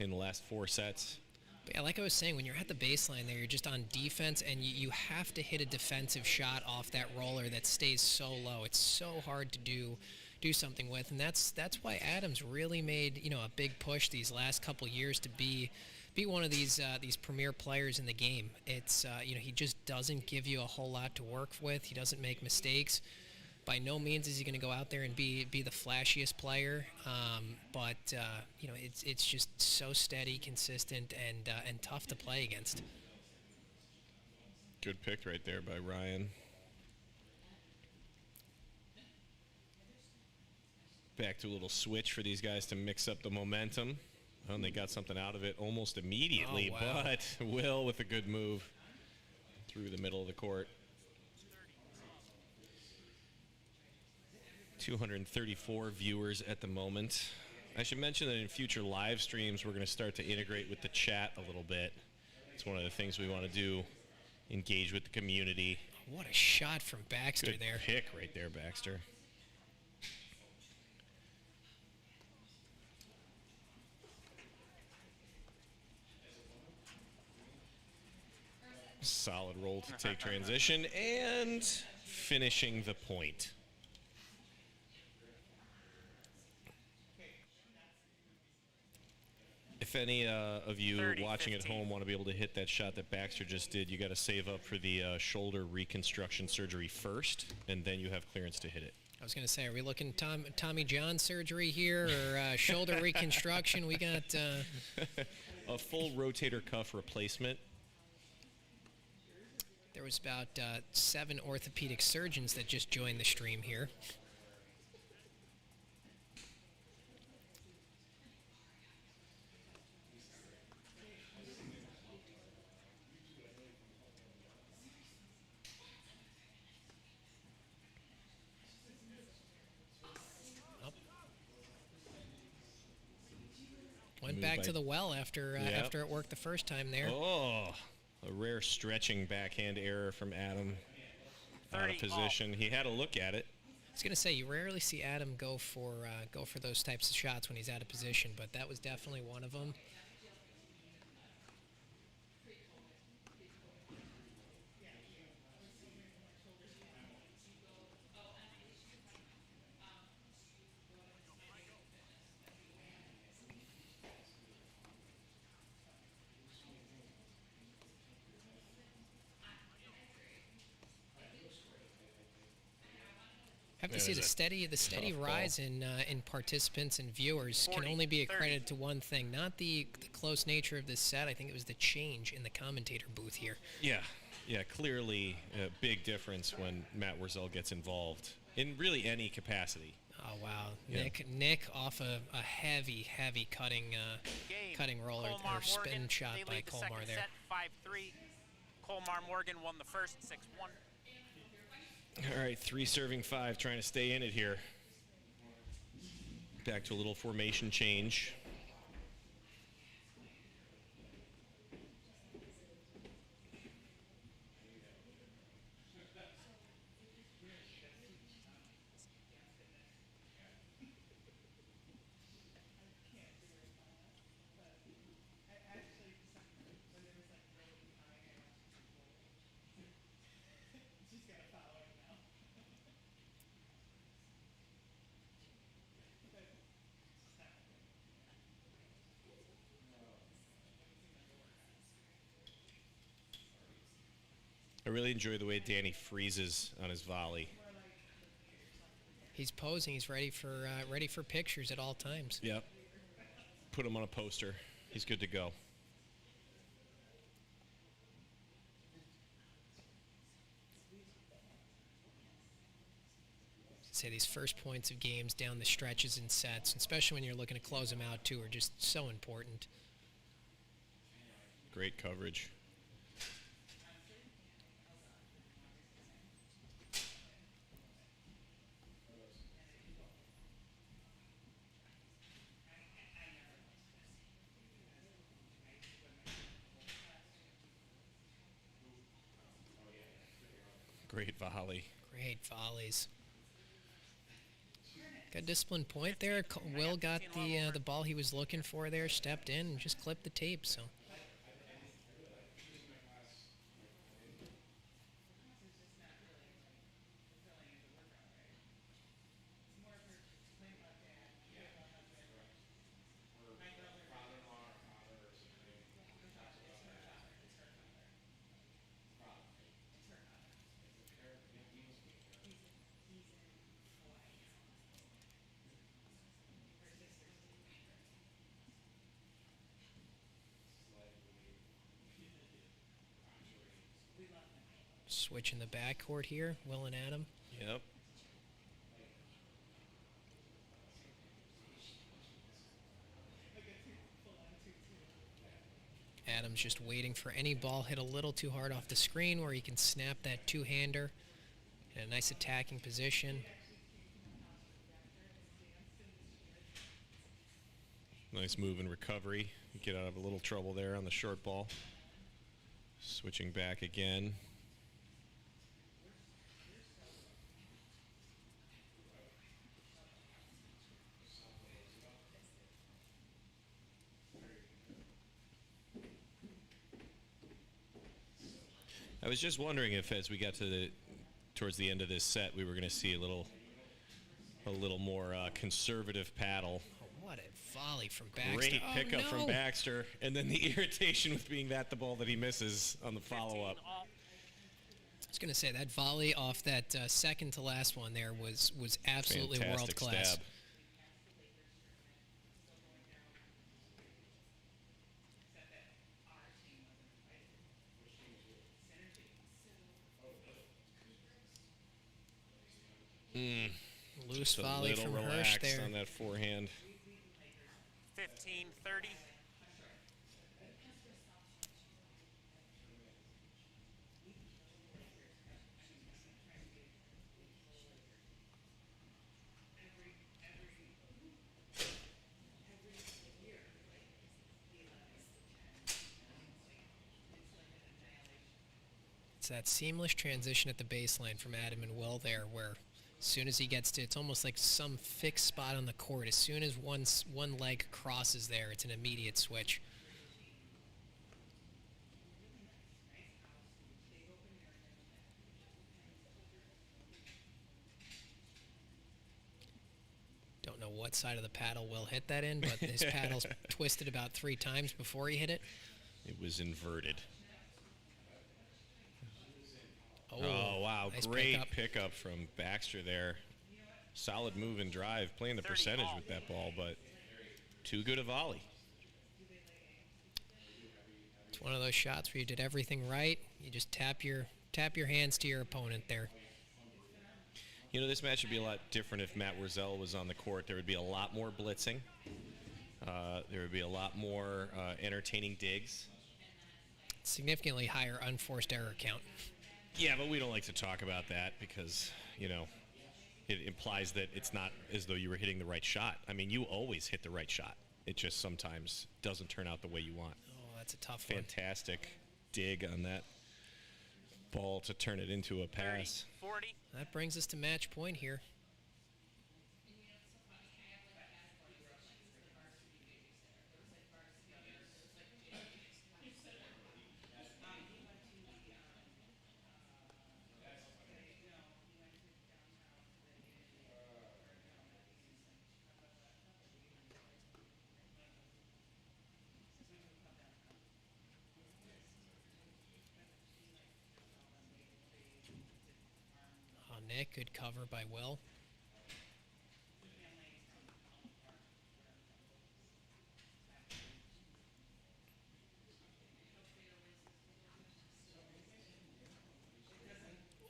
in the last 4 sets. But yeah, like I was saying, when you're at the baseline there, you're just on defense, and you have to hit a defensive shot off that roller that stays so low. It's so hard to do something with, and that's why Adams really made a big push these last couple years to be one of these premier players in the game. It's he just doesn't give you a whole lot to work with. He doesn't make mistakes. By no means is he going to go out there and be the flashiest player, but it's just so steady, consistent, and tough to play against. Good pick right there by Ryan. Back to a little switch for these guys to mix up the momentum. And they got something out of it almost immediately, Oh, wow. but Will with a good move through the middle of the court. 234 viewers at the moment. I should mention that in future live streams, we're going to start to integrate with the chat a little bit. It's one of the things we want to do, engage with the community. What a shot from Baxter Good there. pick right there, Baxter. Solid roll to take transition and finishing the point. If any of you 30, watching at 15. home want to be able to hit that shot that Baxter just did, you got to save up for the shoulder reconstruction surgery first, and then you have clearance to hit it. I was going to say, are we looking Tommy John surgery here or shoulder reconstruction? We got A full rotator cuff replacement. there was about 7 orthopedic surgeons that just joined the stream here. Went Move back by- to the well after Yep. after it worked the first time there. Oh, a rare stretching backhand error from Adam. Out 30 of position. He had a look at it. I was gonna say you rarely see Adam go for those types of shots when he's out of position, but that was definitely one of them. I have to That see is the a steady tough ball. rise in participants and viewers can 40, only be 30. accredited to one thing, not the close nature of this set. I think it was the change in the commentator booth here. Yeah, clearly a big difference when Matt Wurzel gets involved in really any capacity. Oh wow, Yeah. Nick off a heavy cutting Game. cutting roller Colmar or spin Morgan, shot they by lead the Colmar second there. Set 5-3. Colmar Morgan won the first 6-1. All right, 3 serving 5, trying to stay in it here. Back to a little formation change. I really enjoy the way Danny freezes on his volley. He's posing. He's ready for pictures at all times. Yep. Put him on a poster. He's good to go. Say these first points of games down the stretches and sets, especially when you're looking to close them out too, are just so important. Great coverage. Great volley. Great volleys. Good disciplined point there. Will got the ball he was looking for there, stepped in and just clipped the tape. So switching the backcourt here, Will and Adam. Yep. Adams just waiting for any ball hit a little too hard off the screen where he can snap that two-hander in a nice attacking position. Nice move and recovery. Get out of a little trouble there on the short ball. Switching back again. I was just wondering if, as we got to towards the end of this set, we were going to see a little more conservative paddle. Oh, what a volley from Baxter! Great pickup no. from Baxter, and then the irritation with being that the ball that he misses on the follow-up. I was going to say that volley off that second to last one there was absolutely Fantastic world class. stab. Loose Just a volley little from Hirsch relaxed there. on that forehand. 15-30. It's that seamless transition at the baseline from Adam and Will there, where as soon as he gets to, it's almost like some fixed spot on the court. As soon as one leg crosses there, it's an immediate switch. Don't know what side of the paddle Will hit that in, but his paddle's twisted about 3 times before he hit it. It was inverted. Oh, wow. nice Great pickup. pickup from Baxter there. Solid move and drive, playing the 30 percentage all. with that ball, but too good a volley. It's one of those shots where you did everything right. You just tap your hands to your opponent there. You know, this match would be a lot different if Matt Wurzel was on the court. There would be a lot more blitzing. There would be a lot more entertaining digs. Significantly higher unforced error count. Yeah, but we don't like to talk about that because, you know, it implies that it's not as though you were hitting the right shot. I mean, you always hit the right shot. It just sometimes doesn't turn out the way you want. Oh, that's a tough one. Fantastic dig on that ball to turn it into a 30, pass. 40. That brings us to match point here. Oh, Nick, good cover by Will.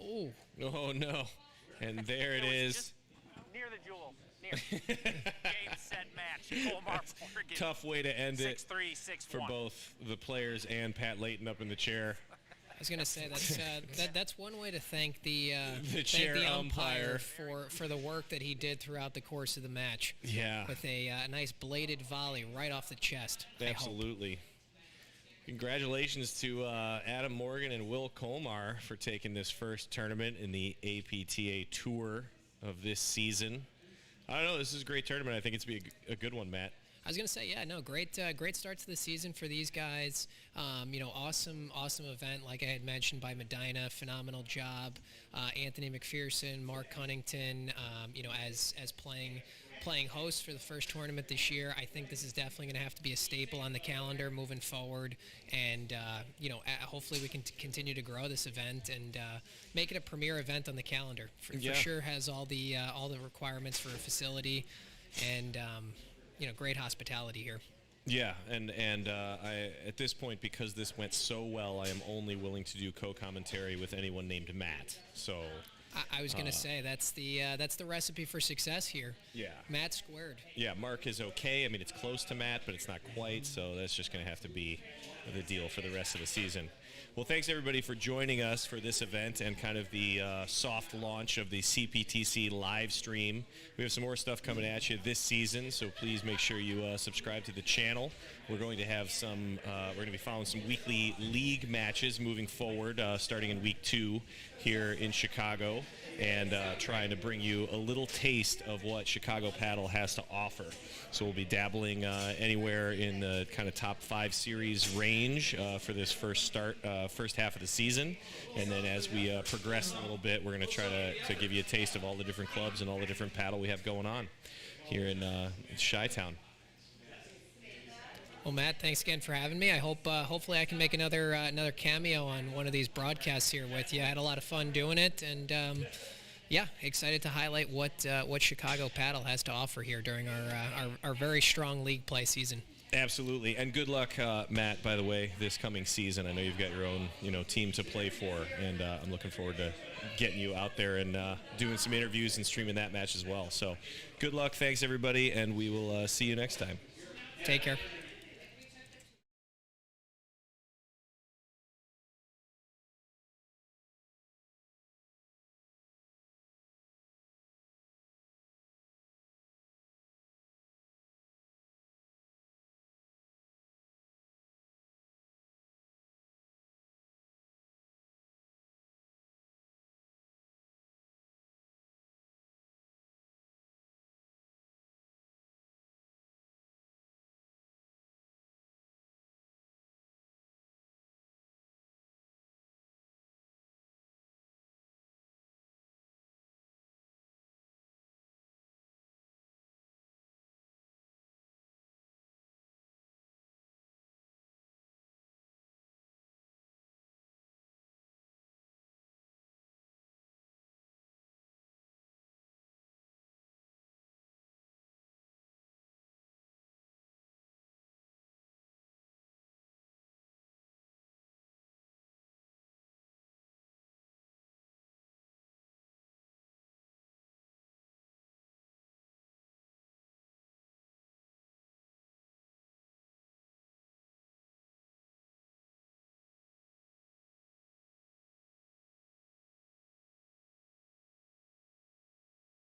Oh, Oh, no. And there it was is. just near the jewel. Near. Game, set, match. Colmar, Morgan. Tough way to end it 6-3, 6-1. for both the players and Pat Layton up in the chair. I was gonna say that's one way to thank the chair thank the umpire. for the work that he did throughout the course of the match. Yeah, With a nice bladed volley right off the chest. I hope. absolutely. Congratulations to Adam Morgan and Will Colmar for taking this first tournament in the APTA Tour of this season. I don't know. This is a great tournament. I think it's be a good one, Matt. I was gonna say, yeah, no, great start to the season for these guys. You know, awesome event, like I had mentioned, by Medina. Phenomenal job, Anthony McPherson, Mark Cunnington. You know, as playing host for the first tournament this year. I think this is definitely going to have to be a staple on the calendar moving forward, and you know, hopefully we can continue to grow this event and make it a premier event on the calendar. For sure, has all the requirements for a facility, and you know, great hospitality here. Yeah, and I at this point, because this went so well, I am only willing to do co-commentary with anyone named Matt. So I was going to say that's the recipe for success here. Yeah. Matt squared. Yeah, Mark is okay. I mean, it's close to Matt, but it's not quite, so that's just going to have to be the deal for the rest of the season. Well, thanks everybody for joining us for this event and kind of the soft launch of the CPTC LiveStream. We have some more stuff coming at you this season, so please make sure you subscribe to the channel. We're going to have some, we're going to be following some weekly league matches moving forward, starting in week 2 here in Chicago, and trying to bring you a little taste of what Chicago Paddle has to offer. So we'll be dabbling anywhere in the kind of top 5 series range for this first half of the season. And then as we progress a little bit, we're going to try to give you a taste of all the different clubs and all the different paddle we have going on here in Chi-Town. Well, Matt, thanks again for having me. I hope hopefully I can make another cameo on one of these broadcasts here with you. I had a lot of fun doing it, and yeah, excited to highlight what Chicago Paddle has to offer here during our very strong league play season. Absolutely, and good luck, Matt, by the way, this coming season. I know you've got your own team to play for, and I'm looking forward to getting you out there and doing some interviews and streaming that match as well. So good luck, thanks everybody, and we will see you next time. Take care.